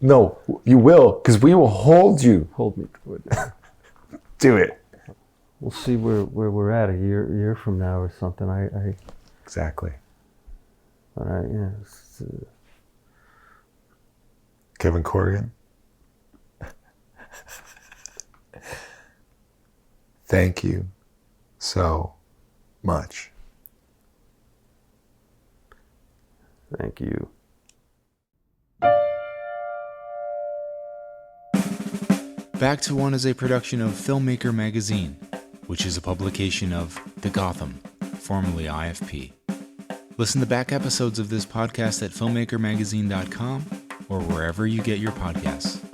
No, you will, because we will hold you. hold me to it. Do it. We'll see where we're at a year from now or something. Exactly. But Kevin Corrigan. Thank you so much. Thank you. Back to One is a production of Filmmaker Magazine, which is a publication of The Gotham, formerly IFP. Listen to back episodes of this podcast at filmmakermagazine.com or wherever you get your podcasts.